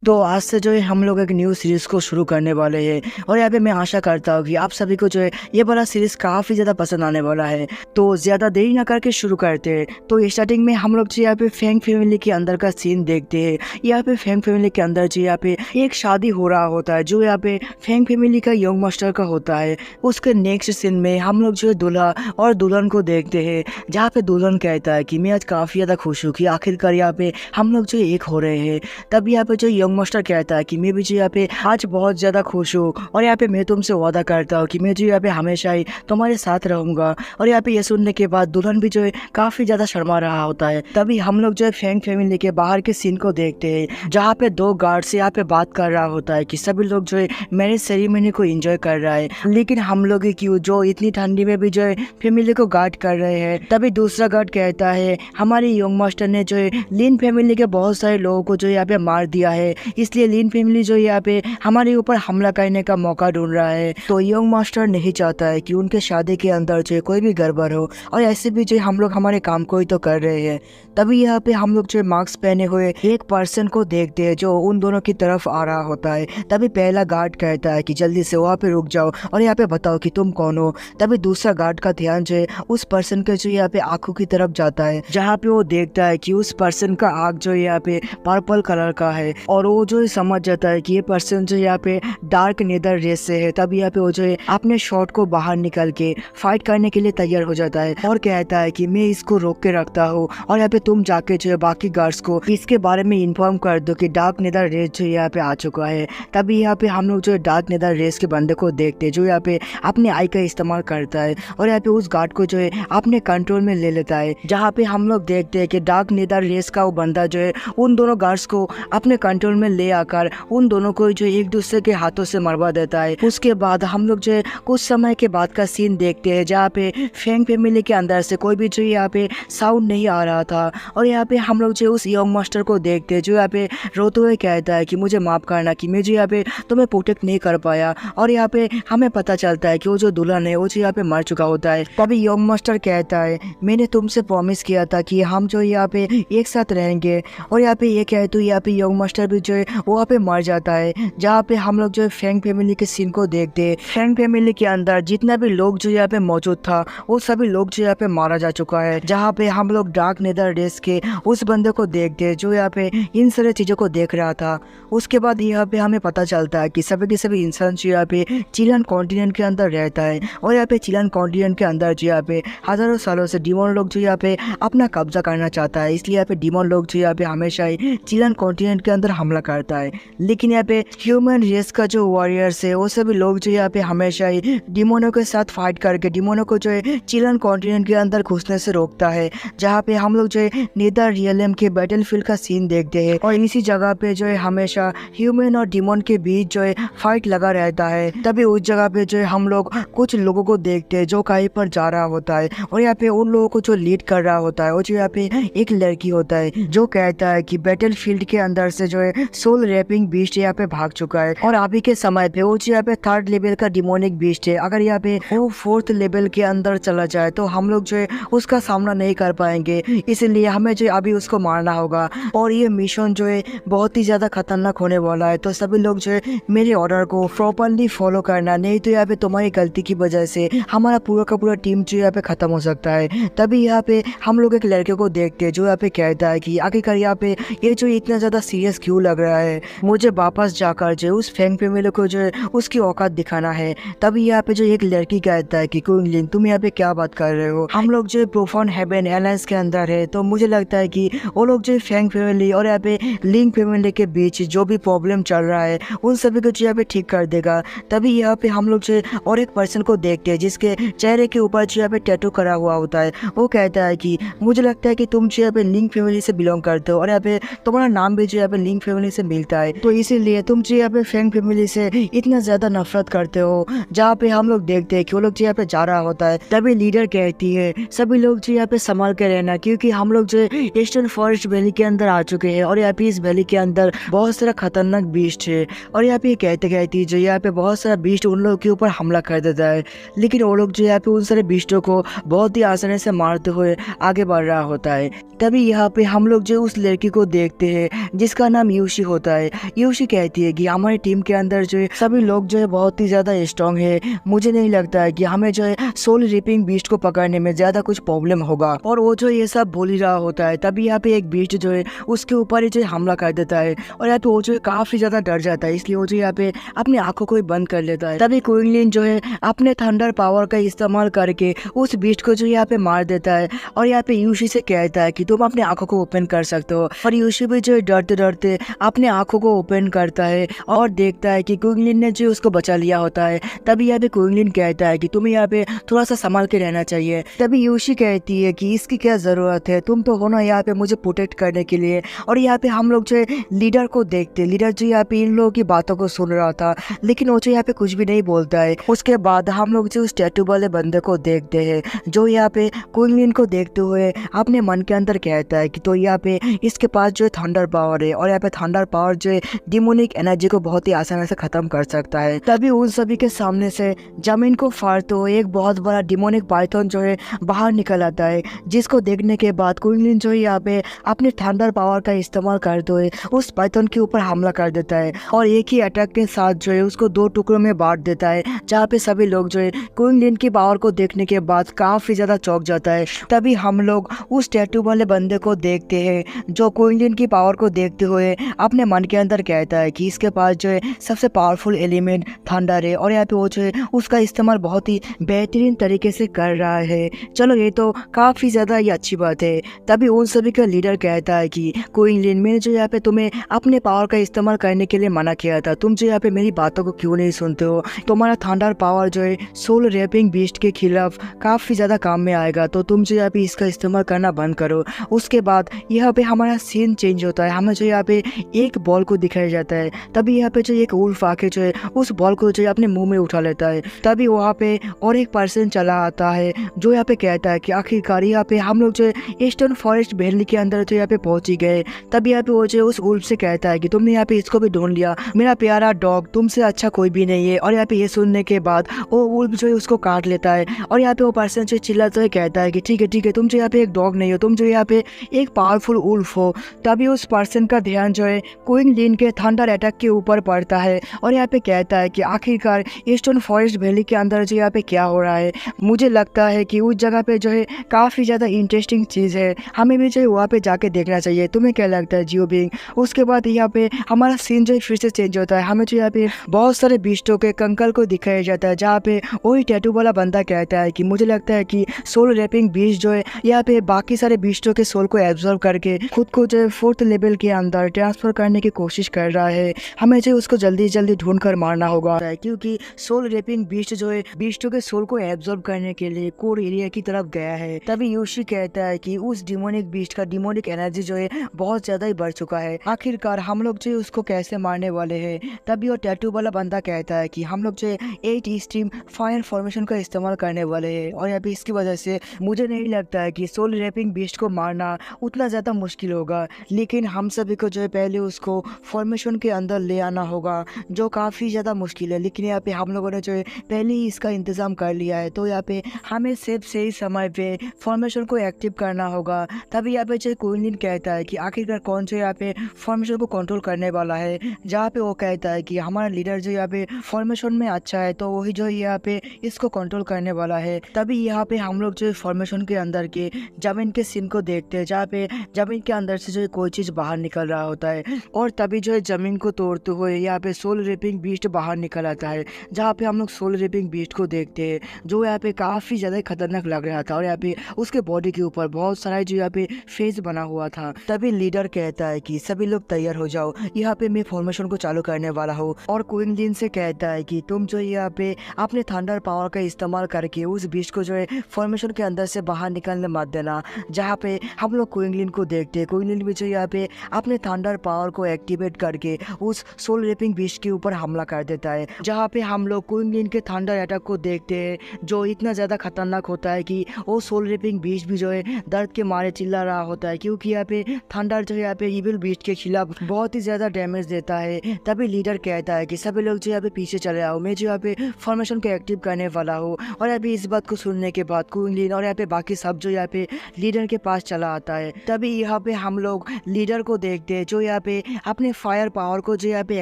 तो आज से जो है हम लोग एक न्यू सीरीज़ को शुरू करने वाले हैं और यहाँ पे मैं आशा करता हूँ कि आप सभी को जो है ये वाला सीरीज़ काफ़ी ज़्यादा पसंद आने वाला है। तो ज़्यादा देरी ना करके शुरू करते हैं। तो स्टार्टिंग में हम लोग जो यहाँ पे फैंग फैमिली के अंदर का सीन देखते हैं। यहाँ पे फैंग फैमिली के अंदर जो यहाँ पे एक शादी हो रहा होता है जो यहाँ पे फैंग फैमिली का यंग मास्टर का होता है। उसके नेक्स्ट सीन में हम लोग जो है दूल्हा और दुल्हन को देखते हैं, जहाँ पे दुल्हन कहता है कि मैं आज काफ़ी ज़्यादा खुश हूँ कि आखिरकार यहाँ पे हम लोग जो एक हो रहे हैं। तब यहाँ पे जो यंग मास्टर कहता है कि मैं भी जो यहाँ पे आज बहुत ज़्यादा खुश हूँ और यहाँ पे मैं तुमसे वादा करता हूँ कि मैं जो यहाँ पे हमेशा ही तुम्हारे साथ रहूँगा। और यहाँ पे ये सुनने के बाद दुल्हन भी जो है काफ़ी ज़्यादा शर्मा रहा होता है। तभी हम लोग जो है फैंग फैमिली के बाहर के सीन को देखते हैं, जहाँ पे दो गार्ड से यहाँ पे बात कर रहा होता है कि सभी लोग जो है मैरिज सेरेमनी को एंजॉय कर रहा है, लेकिन हम लोग क्यों जो इतनी ठंडी में भी जो है फैमिली को गार्ड कर रहे हैं। तभी दूसरा गार्ड कहता है हमारे यंग मास्टर ने जो है लिन फैमिली के बहुत सारे लोगों को जो यहाँ पे मार दिया है, इसलिए लिन फैमिली जो यहाँ पे हमारे ऊपर हमला करने का मौका ढूंढ रहा है। तो यंग मास्टर नहीं चाहता है कि उनके शादी के अंदर जो कोई भी गड़बड़ हो, और ऐसे भी जो हम लोग हमारे काम को ही तो कर रहे हैं। तभी यहाँ पे हम लोग जो मास्क पहने हुए एक पर्सन को देखते हैं जो उन दोनों की तरफ आ रहा होता है। तभी पहला गार्ड कहता है कि जल्दी से वहाँ पे रुक जाओ और यहाँ पे बताओ कि तुम कौन हो। तभी दूसरा गार्ड का ध्यान जो है उस पर्सन के जो यहाँ पे आंखों की तरफ जाता है, जहाँ पे वो देखता है कि उस पर्सन का आंख जो यहाँ पे पर्पल कलर का है, और वो जो समझ जाता है कि ये पर्सन जो यहाँ पे डार्क नेदर रेस से है। तब यहाँ पे वो जो है अपने शॉट को बाहर निकल के फाइट करने के लिए तैयार हो जाता है और कहता है कि मैं इसको रोक के रखता हूँ और यहाँ पे तुम जाके जो है बाकी गार्ड्स को इसके बारे में इन्फॉर्म कर दो कि डार्क नेदर रेस जो यहाँ पे आ चुका है। तभी यहाँ पे हम लोग जो है डार्क नेदर रेस के बंदे को देखते हैं जो यहाँ पे अपने आई का इस्तेमाल करता है और यहाँ पे उस गार्ड को जो है अपने कंट्रोल में ले लेता है, जहाँ पे हम लोग देखते हैं कि डार्क नेदर रेस का वो बंदा जो है उन दोनों गार्ड्स को अपने कंट्रोल में ले आकर उन दोनों को जो एक दूसरे के हाथों से मरवा देता है। उसके बाद हम लोग जो है कुछ समय के बाद का सीन देखते हैं, जहाँ पे फैंग फैमिली के अंदर से कोई भी जो यहाँ पे साउंड नहीं आ रहा था, और यहाँ पे हम लोग जो उस यंग मास्टर को देखते हैं जो यहाँ पे रोते हुए कहता है कि मुझे माफ करना कि मैं जो यहाँ पे तुम्हें प्रोटेक्ट नहीं कर पाया। और यहाँ पे हमें पता चलता है कि वो जो दुल्हन है वो जो यहाँ पे मर चुका होता है। तभी यंग मास्टर कहता है मैंने तुमसे प्रॉमिस किया था कि हम जो यहाँ पे एक साथ रहेंगे, और यहाँ पे ये कहे तो यहाँ पे यंग मास्टर भी जो है वहाँ पे मर जाता है। जहाँ पे हम लोग जो है फैंग फैमिली के सीन को देखते हैं, फैंग फैमिली के अंदर जितना भी लोग जो यहाँ पे मौजूद था वो सभी लोग जो यहाँ पे मारा जा चुका है। जहाँ पे हम लोग डार्क नेदर रेस के उस बंदे को देखते हैं जो यहाँ पे इन सारी चीजों को देख रहा था। उसके बाद यहाँ पे हमें पता चलता है कि सभी के सभी इंसान जो यहाँ पे चिलन कॉन्टिनेंट के अंदर रहता है, और यहाँ पे चिलन कॉन्टिनेंट के अंदर जो यहाँ पे हजारों सालों से डीमन लोग जो यहाँ पे अपना कब्जा करना चाहता है, इसलिए यहाँ पे डीमन लोग जो यहाँ पे हमेशा ही चिलन कॉन्टिनेंट के अंदर हमला करता है। लेकिन यहाँ पे ह्यूमन रेस का जो वॉरियर्स है वो सभी लोग जो यहाँ पे हमेशा ही डिमोनों के साथ फाइट करके डिमोनों को जो है चिलन कॉन्टिनेंट के अंदर घुसने से रोकता है। जहाँ पे हम लोग जो है नेदर रियलम के बैटलफील्ड का सीन देखते हैं, और इसी जगह पे जो है हमेशा ह्यूमन और डिमोन के बीच जो है फाइट लगा रहता है। तभी उस जगह पे जो है हम लोग कुछ लोगों को देखते हैं जो कहीं पर जा रहा होता है, और यहाँ पे उन लोगों को जो लीड कर रहा होता है वो जो यहाँ पे एक लड़की होता है जो कहता है कि बैटलफील्ड के अंदर से जो है सोल रैपिंग बीस्ट यहाँ पे भाग चुका है, और अभी के समय पे वो जो यहाँ पे 3rd लेवल का डिमोनिक बीस्ट है। अगर यहाँ पे वो 4th लेवल के अंदर चला जाए तो हम लोग जो है उसका सामना नहीं कर पाएंगे, इसलिए हमें जो अभी उसको मारना होगा, और ये मिशन जो है बहुत ही ज्यादा खतरनाक होने वाला है। तो सभी लोग जो है मेरे ऑर्डर को प्रॉपरली फॉलो करना, नहीं तो यहाँ पे तुम्हारी गलती की वजह से हमारा पूरा का पूरा टीम जो यहाँ पे खत्म हो सकता है। तभी यहाँ पे हम लोग एक लड़के को देखते हैं जो यहाँ पे कहता है कि आखिरकार यहाँ पे ये जो इतना ज्यादा सीरियस क्यों लग रहा है, मुझे वापस जाकर जो उस फैंग फैमिली को जो है उसकी औकात दिखाना है। तभी यहाँ पे जो एक लड़की कहता है कि क्विंगलिन तुम यहाँ पे क्या बात कर रहे हो, हम लोग जो प्रोफॉन हेवन एलायंस के अंदर है, तो मुझे लगता है कि वो लोग जो फैंग फैमिली और यहाँ पे लिंक फैमिली के बीच जो भी प्रॉब्लम चल रहा है उन सभी को जो यहाँ पे ठीक कर देगा। तभी यहाँ पे हम लोग जो और एक पर्सन को देखते हैं जिसके चेहरे के ऊपर जो यहाँ पे टैटू करा हुआ होता है। वो कहता है कि मुझे लगता है कि तुम जो यहाँ पे लिंक फैमिली से बिलोंग करते हो, और यहाँ पे तुम्हारा नाम भी जो यहाँ पे लिंक फैमिली से मिलता है, तो इसीलिए तुम जो यहाँ पे फैंग फैमिली से इतना ज्यादा नफरत करते हो। जहाँ पे हम लोग देखते हैं कि वो लोग जो यहाँ पे जा रहा होता है, तभी लीडर कहती है सभी लोग जो यहाँ पे संभाल के रहना, क्योंकि हम लोग जो ईस्टर्न फॉरेस्ट वैली के अंदर आ चुके हैं, और यहाँ पे इस वैली के अंदर बहुत सारा खतरनाक बीस्ट है। और यहाँ पे कहते कहती जो यहाँ पे बहुत सारा बीस्ट उन लोगों के ऊपर हमला कर देता है, लेकिन वो लोग जो यहाँ पे उन सारे बीस्टों को बहुत ही आसानी से मारते हुए आगे बढ़ रहा होता है। तभी यहाँ पे हम लोग जो उस लड़की को देखते हैं जिसका नाम यूशी होता है। यूशी कहती है कि हमारी टीम के अंदर जो है सभी लोग जो है बहुत ही ज़्यादा स्ट्रांग है, मुझे नहीं लगता है कि हमें जो है सोल रिपिंग बीस्ट को पकड़ने में ज़्यादा कुछ प्रॉब्लम होगा। और वो जो ये सब बोल ही रहा होता है, तभी यहाँ पे एक बीस्ट जो है उसके ऊपर ही जो है हमला कर देता है और यहाँ पे वो जो है काफ़ी ज़्यादा डर जाता है, इसलिए वो जो यहाँ पे अपनी आंखों को ही बंद कर लेता है। तभी क्विंगलिन जो है अपने थंडर पावर का इस्तेमाल करके उस बीस्ट को जो यहाँ पे मार देता है और यहाँ पे यूशी से कहता है कि तुम अपनी आंखों को ओपन कर सकते हो। और यूशी भी जो है डरते डरते अपने आंखों को ओपन करता है और देखता है कि क्विंगलिन ने जो उसको बचा लिया होता है। तभी यहाँ पे क्विंगलिन कहता है कि तुम्हें यहाँ पे थोड़ा सा संभाल के रहना चाहिए। तभी यूशी कहती है कि इसकी क्या जरूरत है, तुम तो हो ना यहाँ पे मुझे प्रोटेक्ट करने के लिए। और यहाँ पे हम लोग जो है लीडर को देखते, लीडर जो यहाँ पे इन लोगों की बातों को सुन रहा था, लेकिन वो जो यहाँ पे कुछ भी नहीं बोलता है। उसके बाद हम लोग जो उस टैटू वाले बंदे को देखते हैं जो यहाँ पे क्विंगलिन को देखते हुए अपने मन के अंदर कहता है कि तो यहाँ पे इसके पास जो है थंडर पावर है और यहाँ पे थंडर पावर जो है डिमोनिक एनर्जी को बहुत ही आसानी से खत्म कर सकता है। तभी उन सभी के सामने से जमीन को फाड़ते हुए एक बहुत बड़ा डिमोनिक पाइथन जो है बाहर निकल आता है, जिसको देखने के बाद क्विंगलिन जो है यहाँ पे अपने थंडर पावर का इस्तेमाल करते हुए उस पाइथन के ऊपर हमला कर देता है और एक ही अटैक के साथ जो है उसको 2 टुकड़ों में बांट देता है, जहाँ पे सभी लोग जो है क्विंगलिन की पावर को देखने के बाद काफी ज्यादा चौंक जाता है। तभी हम लोग उस टैटू वाले बंदे को देखते हैं जो क्विंगलिन की पावर को देखते हुए अपने मन के अंदर कहता है कि इसके पास जो है सबसे पावरफुल एलिमेंट थंडर है और यहाँ पे वो जो है उसका इस्तेमाल बहुत ही बेहतरीन तरीके से कर रहा है। चलो ये तो काफी ज्यादा ही अच्छी बात है। तभी उन सभी का लीडर कहता है कि क्विंगलिन, मैंने जो यहाँ पे तुम्हें अपने पावर का इस्तेमाल करने के लिए मना किया था, तुम जो यहाँ पे मेरी बातों को क्यों नहीं सुनते हो? तुम्हारा थंडर पावर जो है सोल रैपिंग बीस्ट के खिलाफ काफी ज्यादा काम में आएगा, तो तुम जो यहाँ पे इसका इस्तेमाल करना बंद करो। उसके बाद यहाँ पे हमारा सीन चेंज होता है, हमें जो यहाँ पे एक बॉल को दिखाया जाता है। तभी यहाँ पे जो एक उल्फ आके जो है उस बॉल को जो है अपने मुंह में उठा लेता है। तभी वहाँ पे और एक पर्सन चला आता है जो यहाँ पे कहता है कि आखिरकार यहाँ पे हम लोग जो है ईस्टर्न फॉरेस्ट वैली के अंदर जो यहाँ पे पहुंच ही गए। तभी यहाँ पे वो जो उस उल्फ से कहता है कि तुमने यहाँ पे इसको भी ढूंढ लिया, मेरा प्यारा डॉग, तुमसे अच्छा कोई भी नहीं है। और यहाँ पे ये सुनने के बाद वो उल्फ जो है उसको काट लेता है और यहाँ पे वो पर्सन जो चिल्लाता है कहता है कि ठीक है तुम जो यहाँ पे एक डॉग नहीं हो, तुम जो यहाँ पे एक पावरफुल उल्फ हो। तभी उस पर्सन का ध्यान जो है क्विंगलिन के थंडर अटैक के ऊपर पड़ता है और यहाँ पे कहता है कि आखिरकार ईस्टर्न फॉरेस्ट वैली के अंदर जो यहाँ पे क्या हो रहा है। मुझे लगता है कि उस जगह पे जो है काफ़ी ज़्यादा इंटरेस्टिंग चीज़ है, हमें भी जो है वहाँ पे जाके देखना चाहिए। तुम्हें क्या लगता है जियो बिंग? उसके बाद यहाँ पे हमारा सीन जो है फिर से चेंज होता है, हमें जो यहाँ पे बहुत सारे बीस्टों के कंकाल को दिखाया जाता है, जहाँ पे वही टैटू वाला बंदा कहता है कि मुझे लगता है कि सोल रैपिंग बीस्ट जो है यहाँ पे बाकी सारे बीस्टों के सोल को एब्जॉर्व करके खुद को जो है 4th लेवल के अंदर ट्रांसफर करने की कोशिश कर रहा है। हमें जो उसको जल्दी जल्दी ढूंढ कर मारना होगा, क्योंकि सोल रैपिंग बीस्ट जो है बीस्टों के सोल को एब्जॉर्ब करने के लिए कोर एरिया की तरफ गया है। तभी यूशी कहता है कि उस डिमोनिक बीस्ट का डिमोनिक एनर्जी जो है बहुत ज्यादा ही बढ़ चुका है, आखिरकार हम लोग जो है उसको कैसे मारने वाले हैं। तभी वो टैटू वाला बंदा कहता है कि हम लोग जो है 8 स्ट्रीम फायर फॉर्मेशन का इस्तेमाल करने वाले हैं और यहाँ पे इसकी वजह से मुझे नहीं लगता है कि सोल रैपिंग बीस्ट को मारना उतना ज़्यादा मुश्किल होगा, लेकिन हम सभी को जो है पहले उसको फॉर्मेशन के अंदर ले आना होगा, जो काफ़ी ज़्यादा मुश्किल है। लेकिन यहाँ पे हम लोगों ने जो है पहले ही इसका इंतज़ाम कर लिया है, तो यहाँ पे हमें सिर्फ सही समय पे फॉर्मेशन को एक्टिव करना होगा। तभी यहाँ पे जो क्विंगलिन कहता है कि आखिरकार कौन से यहाँ पे फॉर्मेशन को कंट्रोल करने वाला है, जहाँ पे वो कहता है कि हमारा लीडर जो यहाँ पे फॉर्मेशन में अच्छा है, तो वही जो यहाँ पे इसको कंट्रोल करने वाला है। तभी यहाँ पे हम लोग जो फॉर्मेशन के अंदर के जमीन के सीन को देखते हैं, जहाँ पे जमीन के अंदर से जो कोई चीज़ बाहर निकल रहा होता है और तभी जो है जमीन को तोड़ते हुए यहाँ पे सोल रैपिंग बीस्ट बाहर निकल आता है, जहाँ पे हम लोग सोल रैपिंग बीस्ट को देखते हैं जो यहाँ पे काफ़ी ज़्यादा खतरनाक लग रहा था और यहाँ पे उसके बॉडी के ऊपर बहुत सारा जो यहाँ पे फेस बना हुआ था। तभी लीडर कहता है कि सभी लोग तैयार हो जाओ, यहाँ पे मैं फॉर्मेशन को चालू करने वाला हूँ। और क्विंगलिन से कहता है कि तुम जो यहाँ पे अपने थंडर पावर का इस्तेमाल करके उस बीस्ट को जो है फॉर्मेशन के अंदर से बाहर निकलने मत देना। जहाँ पे हम लोग क्विंगलिन को देखते हैं, क्विंगलिन भी जो यहाँ पे अपने थंडर पावर को एक्टिवेट करके उस सोल रैपिंग बीस्ट के ऊपर हमला कर देता है, जहाँ पे हम लोग क्विंगलिन के थंडर अटैक को देखते हैं जो इतना ज़्यादा खतरनाक होता है कि वो सोल रैपिंग बीस्ट भी जो है दर्द के मारे चिल्ला रहा होता है, क्योंकि यहाँ पे थंडर जो है यहाँ पे इविल बीस्ट के खिलाफ बहुत ही ज़्यादा डैमेज देता है। तभी लीडर कहता है कि सभी लोग जो यहाँ पे पीछे चले आओ, मैं जो यहाँ पे फॉर्मेशन को एक्टिव करने वाला हूँ। और अभी इस बात को सुनने के बाद क्विंगलिन और यहाँ पे बाकी सब जो यहाँ पे लीडर के पास चला आता है। तभी यहाँ पे हम लोग लीडर को देखते हैं जो यहाँ पे अपने फायर पावर को जो यहाँ पे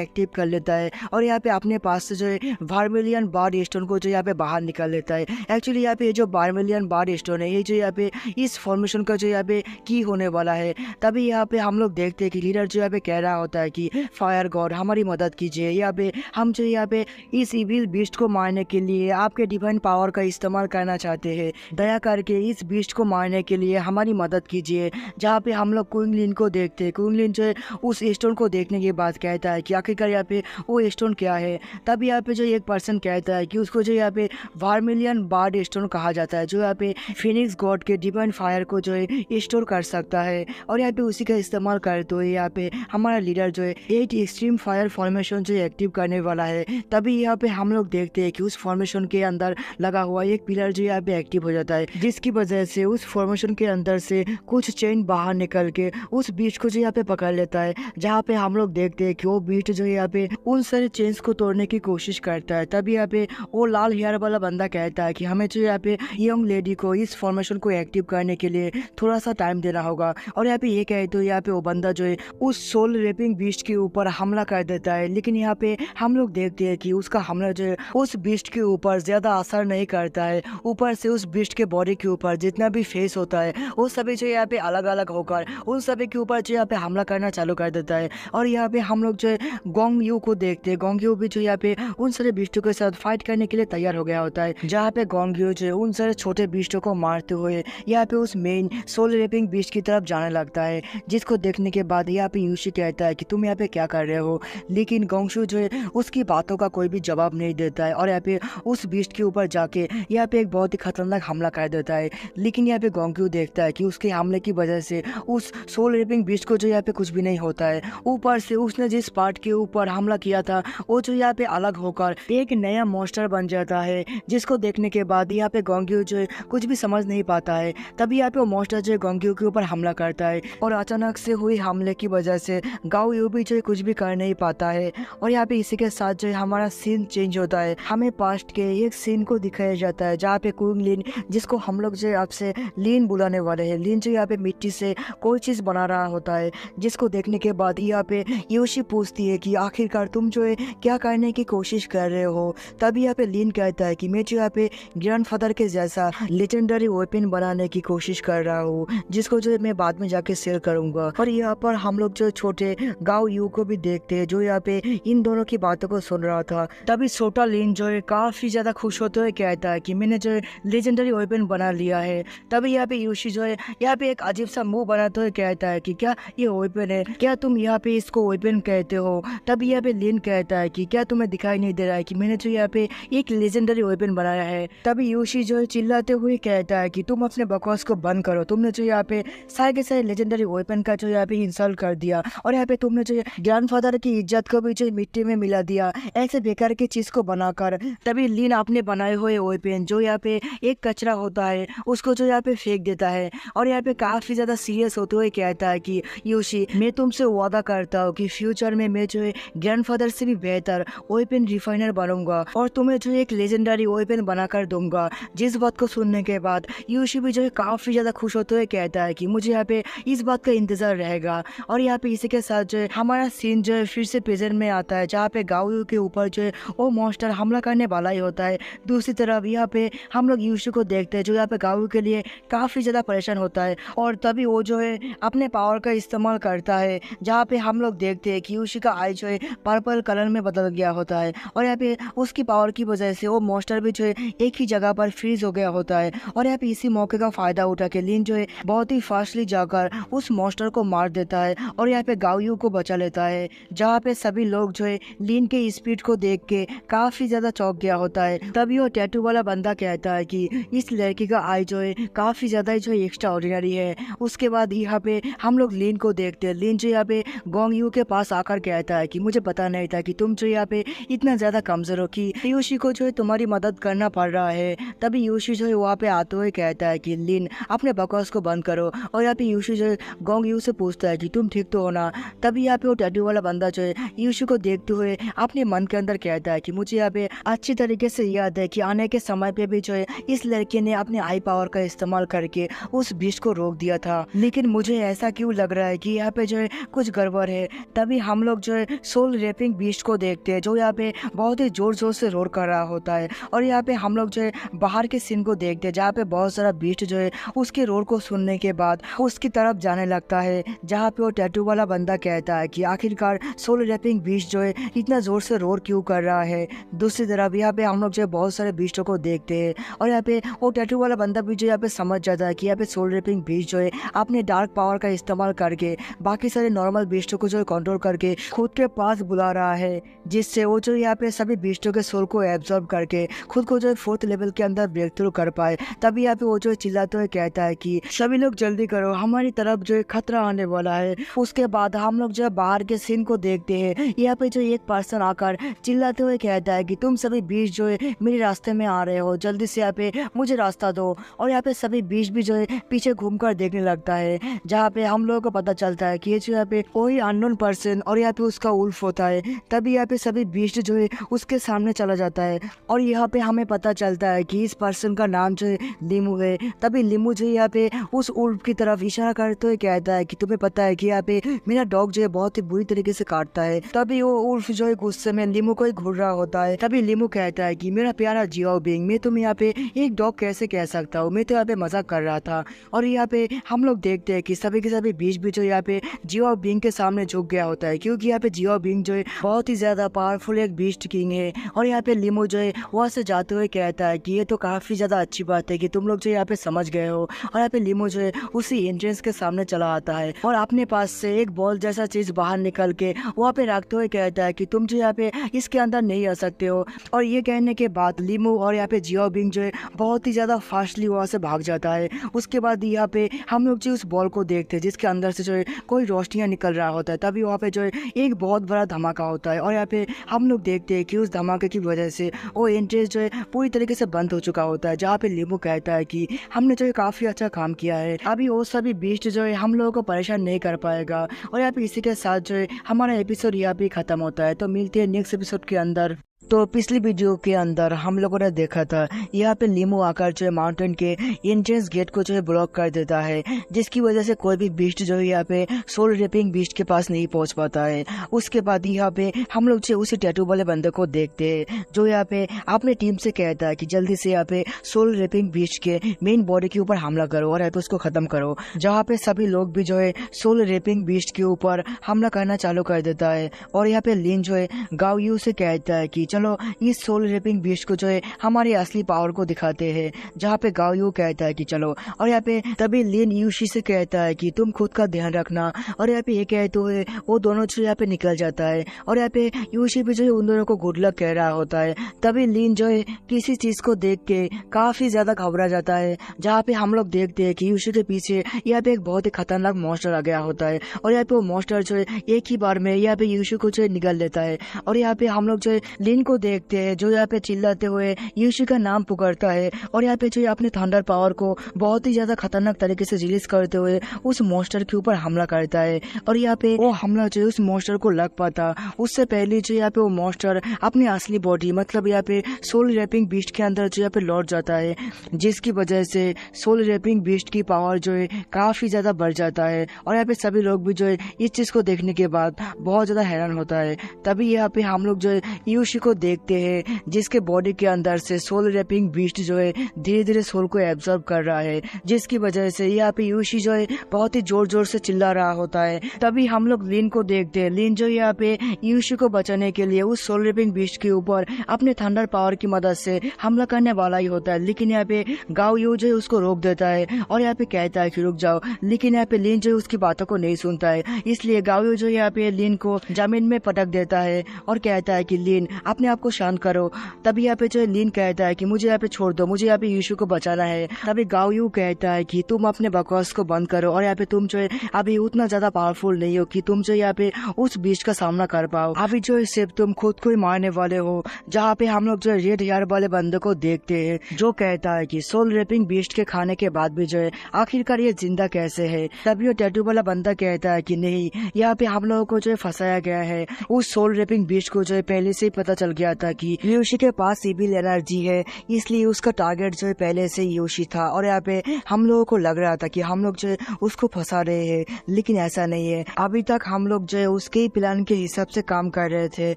एक्टिव कर लेता है और यहाँ पे अपने पास से जो है वर्मिलियन बार स्टोन को जो यहाँ पे बाहर निकाल लेता है। एक्चुअली यहाँ पे ये जो वर्मिलियन बार स्टोन है ये जो यहाँ पे इस फॉर्मेशन का जो यहाँ पे की होने वाला है। तभी यहाँ पे हम लोग देखते हैं कि लीडर जो यहाँ पे कह रहा होता है कि फायर गॉड हमारी मदद कीजिए, यहाँ पे हम जो यहाँ पे इस इविल बीस्ट को मारने के लिए आपके डिवाइन पावर का इस्तेमाल करना चाहते हैं। दया करके इस बीस्ट को मारने के लिए हमारी मदद कीजिए। जहाँ पे हम लोग क्वीन लिन को देखते हैं, क्वीन लिन जो है उस स्टोन को देखने के बाद कहता है कि आखिरकार यहाँ पे वो स्टोन क्या है। तब यहाँ पे जो एक पर्सन कहता है कि उसको जो यहाँ पे वर्मिलियन बार्ड स्टोन कहा जाता है, जो यहाँ पे फिनिक्स गॉड के डिवाइन फायर को जो है स्टोर कर सकता है और यहाँ पे उसी का इस्तेमाल करते हुए यहाँ पे हमारा लीडर जो है 8 एक्सट्रीम फायर फॉर्मेशन जो एक्टिव करने वाला है। तभी यहाँ पे हम लोग देखते हैं कि उस फॉर्मेशन के अंदर लगा हुआ एक पिलर जो यहाँ पे एक्टिव हो जाता है, जिसकी वजह से उस फॉर्मेशन के अंदर से कुछ चेन बाहर निकल के उस बीस्ट को जो यहाँ पे पकड़ लेता है। जहाँ पे हम लोग देखते हैं कि वो बीस्ट जो यहाँ पे उन सारे चेन्स को तोड़ने की कोशिश करता है। तभी यहाँ पे वो लाल हेयर वाला बंदा कहता है कि हमें जो यहाँ पे यंग लेडी को इस फॉर्मेशन को एक्टिव करने के लिए थोड़ा सा टाइम देना होगा। और यहाँ पे ये कहे तो यहाँ पे वो बंदा जो है उस सोल रेपिंग बीस्ट के ऊपर हमला कर देता है। लेकिन यहाँ पे हम लोग देखते हैं कि उसका हमला जो है उस बीस्ट के ऊपर ज्यादा असर नहीं करता है। ऊपर से उस बीस्ट के बॉडी के ऊपर जितना भी फेस होता है वो सभी जो यहाँ पे अलग अलग होकर उन सभी के ऊपर जो यहाँ पे हमला करना चालू कर देता है। और यहाँ पे हम लोग जो है गोंग यू को देखते हैं। गोंग यू भी जो यहाँ पे उन सारे बीस्टों के साथ फाइट करने के लिए तैयार हो गया होता है। जहाँ पे गोंग यू जो है उन सारे छोटे बीस्टों को मारते हुए यहाँ पे उस मेन सोल रेपिंग बीस्ट की तरफ जाने लगता है, जिसको देखने के बाद यहाँ पे यूशी कहता है कि तुम यहाँ पे क्या कर रहे हो। लेकिन गोंगशू जो है उसकी बातों का कोई भी जवाब नहीं देता है और यहाँ पे उस बीस्ट के ऊपर जाके यहाँ पे एक बहुत ही खतरनाक हमला कर देता है। लेकिन यहाँ पे गोंगशू देखता है कि उसके हमले की वजह से उस सोल रेपिंग बीस्ट को जो यहाँ पे कुछ भी नहीं होता है। ऊपर से उसने जिस पार्ट के ऊपर हमला किया था वो जो यहाँ पे अलग होकर एक नया मॉन्स्टर बन जाता है, जिसको देखने के बाद यहाँ पे गोंगशू जो है कुछ भी समझ नहीं पाता है। तभी यहाँ पे वो मॉन्स्टर जो है गोंगशू के ऊपर हमला करता है और अचानक से हुई हमले की वजह से गाओ यू भी जो है कुछ भी कर नहीं पाता है। और यहाँ पे इसी के साथ जो है हमारा सीन चेंज होता है। हमें पास्ट के एक सीन को दिखाया जाता है जहाँ पे क्वीन लिन, जिसको हम लोग जो है आपसे लिन बुलाने वाले हैं, लिन जो यहाँ पे मिट्टी से कोई चीज बना रहा होता है, जिसको देखने के बाद यहाँ पे योशी पूछती है कि आखिरकार तुम जो है क्या करने की कोशिश कर रहे हो। तभी यहाँ पे लिन कहता है कि मैं जो यहाँ पे ग्रैंडफादर के जैसा लेजेंडरी वेपन बनाने की कोशिश कर रहा हूँ, जिसको जो है मैं बाद में जाके शेयर करूंगा। और यहाँ पर हम लोग जो छोटे गाओ यू को भी देखते हैं जो यहाँ पे इन दोनों की बातों को सुन रहा था। तभी छोटा लिन जो है काफी ज्यादा खुश होते हुए कहता है कि मैंने जो है लेजेंडरी वेपन बना लिया है। तभी यहाँ पे योशी जो है यहाँ पे एक अजीब सा मुंह बनाते हुए कहता है कि क्या ये वेपन है, क्या तुम यहाँ पे इसको वेपन कहते हो। तभी यहाँ पे लिन कहता है कि क्या तुम्हें दिखाई नहीं दे रहा है कि मैंने जो यहाँ पे एक लेजेंडरी वेपन बनाया है। तभी योशी जो है चिल्लाते हुए कहता है कि तुम अपने बकवास को बंद करो, तुमने जो यहाँ पे सारे के सारे लेजेंडरी वेपन का जो यहाँ पे इंसल्ट कर दिया और यहाँ पे तुमने जो ग्रैंडफादर की इज्जत को भी जो मिट्टी में मिला दिया ऐसे बेकार की चीज को बनाकर। तभी लिन अपने बनाए हुए वेपन जो यहाँ पे एक कचरा होता है उसको जो यहाँ पे फेंक देता है और यहाँ पे काफी ज्यादा सीरियस होते हुए कहता है कि योशी मैं तुमसे वादा करता हूँ कि फ्यूचर में मैं जो है ग्रैंडफादर से भी बेहतर वेपन रिफाइनर बनूंगा और तुम्हें जो एक लेजेंडरी वेपन बनाकर दूंगा। जिस बात को सुनने के बाद योशी भी जो है काफी ज्यादा खुश होते हुए कहता है कि मुझे यहाँ पे इस बात का इंतजार रहेगा। और यहाँ पे इसी के साथ जो है हमारा सीन जो है फिर से प्रेजेंट में आता है जहाँ पे गाओ यू के ऊपर जो है वो मॉन्स्टर हमला करने वाला ही होता है। दूसरी तरफ यहाँ पे हम लोग योशी को देखते हैं जो यहाँ पे गाओ के लिए काफी ज्यादा परेशान होता है और तभी वो जो है अपने पावर का इस्तेमाल करता है जहाँ पे हम लोग देखते हैं कि योशी का आई जो है पर्पल कलर में बदल गया होता है और यहाँ पे उसकी पावर की वजह से वो मॉन्स्टर भी जो है एक ही जगह पर फ्रीज हो गया होता है। और यहाँ पे इसी मौके का फायदा उठा के लिन जो है बहुत ही फास्टली जाकर उस मॉन्स्टर को मार देता है और यहाँ पे गाओ यू को बचा लेता है। जहाँ पे सभी लोग जो है लिन के स्पीड को देख के काफी ज्यादा चौंक गया होता है। तभी वो टैटू वाला बंदा कहता है कि इस लड़की का आई जो है काफी ज्यादा जो है एक्स्ट्रा ऑर्डिनरी है। उसके बाद यहाँ पे हम लोग लिन को देखते हैं। लिन जो यहाँ पे गोंग यू के पास आकर कहता है कि मुझे पता नहीं था कि तुम जो यहाँ पे इतना ज्यादा कमजोर हो कि योशी को जो है तुम्हारी मदद करना पड़ रहा है। तभी योशी जो है वहाँ पे आते हुए कहता है कि लिन अपने बकवास को बंद करो। और यहाँ पे योशी जो है गोंग यू से पूछता है कि तुम ठीक तो हो ना। तभी यहाँ पे वो टैटू वाला बंदा जो है योशी को देखते हुए अपने मन के अंदर कहता है कि मुझे यहाँ पे अच्छी तरीके से याद है कि आने के समय पे भी जो है इस लड़के ने अपने आई पावर का इस्तेमाल करके उस बीस्ट को रोक दिया था। लेकिन मुझे ऐसा क्यों लग रहा है कि यहाँ पे जो है कुछ गड़बड़ है। तभी हम लोग जो है सोल रेपिंग बीस्ट को देखते हैं, जो यहाँ पे बहुत ही जोर जोर से रोर कर रहा होता है। और यहाँ पे हम लोग जो है बाहर के सीन को देखते हैं, जहाँ पे बहुत सारा बीस्ट जो है उसके रोर को सुनने के बाद उसकी तरफ जाने लगता है, जहाँ पे वो टैटू वाला बंदा कहता है कि आखिरकार सोल रेपिंग बीस्ट जो है इतना जोर से रोर क्यों कर रहा है। दूसरी तरफ यहाँ पे हम लोग जो है बहुत सारे बीस्टों को देखते हैं, और यहाँ पे वो टैटू वाला बंदा भी जो यहाँ पे समझ जाता है कि यहाँ पे सोल रेपिंग बीस्ट जो है अपने डार्क पावर का इस्तेमाल करके बाकी सारे नॉर्मल बीस्टों को जो है कंट्रोल करके खुद के पास बुला रहा है, जिससे वो जो यहाँ पे सभी बीस्टों के सोल को एब्जॉर्ब करके खुद को जो है 4th लेवल के अंदर ब्रेक थ्रू कर पाए। तभी यहाँ पे वो जो चिल्लाते हुए कहता है कि सभी लोग जल्दी करो, हमारी तरफ जो है खतरा आने वाला है। उसके बाद हम लोग जो है बाहर के सीन को देखते हैं, यहाँ पे जो एक पर्सन आकर चिल्लाते हुए कहता है कि तुम सभी बीस्ट जो है मेरे रास्ते में आ रहे हो, जल्दी से यहाँ पे मुझे रास्ता दो। और यहाँ पे सभी बीस्ट भी जो है पीछे घूमकर देखने लगता है, जहाँ पे हम लोगों को पता चलता है कि ये जो यहाँ पे कोई अननोन पर्सन और यहाँ पे उसका उल्फ होता है। तभी यहाँ पे सभी बीस्ट जो है उसके सामने चला जाता है, और यहाँ पे हमें पता चलता है कि इस पर्सन का नाम जो है लिमू है। तभी लिमू जो है यहाँ पे उस उल्फ की तरफ इशारा करते हुए कहता है कि तुम्हें पता है कि यहाँ पे मेरा डॉग जो है बहुत ही बुरी तरीके से काटता है। तभी वो उल्फ जो है गुस्से में लिमू को ही घूर रहा होता है। तभी लिमू कहता है कि मेरा प्यारा जियो बिंग, मैं तुम यहाँ पे एक डॉग कैसे कह सकता हूँ, मैं तो यहाँ पे मजाक कर रहा था। और यहाँ पे हम लोग देखते हैं कि सभी के सभी बीस्ट भी जो यहाँ पे जियो बिंग के सामने झुक गया होता है, क्योंकि यहाँ पे जियो बिंग जो है बहुत ही ज्यादा पावरफुल एक बीस्ट किंग है। और यहाँ पे लिमो जो है वहाँ से जाते हुए कहता है कि ये तो काफी ज्यादा अच्छी बात है कि तुम लोग जो यहाँ पे समझ गए हो। और यहाँ पे लिमो जो है उसी एंट्रेंस के सामने चला आता है और अपने पास से एक बॉल जैसा चीज बाहर निकल के वहाँ पे रखते हुए कहता है कि तुम जो यहाँ पे इसके अंदर नहीं आ सकते हो। और ये कहने के बाद लिमो और यहाँ पे जियो बिंग जो है बहुत ही ज्यादा फास्टली वहाँ से भाग जाता है। उसके बाद यहाँ पे हम लोग जो उस बॉल को देखते हैं जिसके अंदर से जो है कोई रोशनियां निकल रहा होता है। तभी वहाँ पे जो है एक बहुत बड़ा धमाका होता है, और यहाँ पे हम लोग देखते हैं कि उस धमाके की वजह से वो एंट्रेंस जो है पूरी तरीके से बंद हो चुका होता है, जहाँ पे लिमो कहता है कि हमने जो है काफी अच्छा काम किया है, अभी वो सभी बीस्ट जो है हम लोगों को परेशान नहीं कर पाएगा। और यहाँ पे इसी के साथ जो है हमारा एपिसोड यहाँ पे खत्म होता है। तो मिलते हैं नेक्स्ट एपिसोड के अंदर। तो पिछली वीडियो के अंदर हम लोगों ने देखा था यहाँ पे लिमो आकर जो है माउंटेन के एंट्रेंस गेट को जो है ब्लॉक कर देता है, जिसकी वजह से कोई भी बीस्ट जो है यहाँ पे सोल रेपिंग बीस्ट के पास नहीं पहुंच पाता है। उसके बाद यहाँ पे हम लोग जो उसी टैटू वाले बंदे को देखते हैं, जो यहाँ पे अपने टीम से कहता है कि जल्दी से यहाँ पे सोल रेपिंग बीस्ट के मेन बॉडी के ऊपर हमला करो और यहाँ पे उसको खत्म करो। जहाँ पे सभी लोग भी जो है सोल रेपिंग बीस्ट के ऊपर हमला करना चालू कर देता है। और यहाँ पे लिन जो है गाओयू से कहता है कि चलो इस सोल रेपिंग बीस्ट को जो है हमारी असली पावर को दिखाते हैं, जहाँ पे गाओयू कहता है कि चलो। और यहाँ पे तभी लिन यूशी से कहता है कि तुम खुद का ध्यान रखना। और यहाँ पे ये कहते हुए वो दोनों जो यहाँ पे निकल जाता है, और यहाँ पे यूशी भी जो है उन दोनों को गुड लक कह रहा होता है। तभी लिन जो है किसी चीज को देख के काफी ज्यादा घबरा जाता है, जहाँ पे हम लोग देखते हैं कि यूशी के पीछे यहाँ पे एक बहुत ही खतरनाक मॉन्स्टर आ गया होता है। और यहाँ पे वो मॉन्स्टर जो है एक ही बार में यहाँ पे यूशी को जो है निगल लेता है। और यहाँ पे हम लोग जो है लिन को देखते हैं जो यहाँ पे चिल्लाते हुए यूशी का नाम पुकारता है, और यहाँ पे जो अपने थंडर पावर को बहुत ही ज्यादा खतरनाक तरीके से रिलीज करते हुए उस मॉन्स्टर के ऊपर हमला करता है। और यहाँ पे वो हमला जो है उस मॉन्स्टर को लग पाता उससे पहले जो यहाँ पे वो मॉन्स्टर अपनी असली बॉडी मतलब यहाँ पे सोल रेपिंग बीस्ट के अंदर जो यहाँ पे लौट जाता है, जिसकी वजह से सोल रेपिंग बीस्ट की पावर जो है काफी ज्यादा बढ़ जाता है। और यहाँ पे सभी लोग भी जो है इस चीज को देखने के बाद बहुत ज्यादा हैरान होता है। तभी यहाँ पे हम लोग जो है यूशी को देखते हैं, जिसके बॉडी के अंदर से सोल रेपिंग बीस्ट जो है धीरे धीरे सोल को एब्जॉर्ब कर रहा है, जिसकी वजह से यहाँ पे यूशी जो है बहुत ही जोर जोर से चिल्ला रहा होता है। तभी हम लोग लिन को देखते हैं, लिन जो यहाँ पे यूशी को बचाने के लिए उस सोल रेपिंग बीस्ट के ऊपर अपने थंडर पावर की मदद से हमला करने वाला ही होता है, लेकिन यहाँ पे गाओयू जो है उसको रोक देता है और यहाँ पे कहता है कि रुक जाओ। लेकिन यहाँ पे लिन जो है उसकी बातों को नहीं सुनता है, इसलिए गाओयू जो यहाँ पे लिन को जमीन में पटक देता है और कहता है कि लिन अपने आप को शांत करो। तभी यहाँ पे जो लिन कहता है कि मुझे यहाँ पे छोड़ दो, मुझे यहाँ पे यूशु को बचाना है। तभी गाओयू कहता है कि तुम अपने बकवास को बंद करो, और यहाँ पे तुम जो है अभी उतना ज्यादा पावरफुल नहीं हो कि तुम जो यहाँ पे उस बीस्ट का सामना कर पाओ। अभी जो है सिर्फ तुम खुद को ही मारने वाले हो। जहाँ पे हम लोग जो है रेड हेयर वाले बंदे को देखते हैं, जो कहता है कि सोल रेपिंग बीस्ट के खाने के बाद भी जो है आखिरकार ये जिंदा कैसे है। तभी वो टैटू वाला बंदा कहता है कि नहीं, यहाँ पे हम लोगों को जो है फंसाया गया है। उस सोल रेपिंग बीस्ट को जो है पहले से ही पता चल चल गया था कि यूशी के पास इविल एनर्जी है, इसलिए उसका टारगेट जो है पहले से यूशी था। और यहाँ पे हम लोगों को लग रहा था कि हम लोग जो है उसको फंसा रहे हैं, लेकिन ऐसा नहीं है। अभी तक हम लोग जो है उसके ही प्लान के हिसाब से काम कर रहे थे।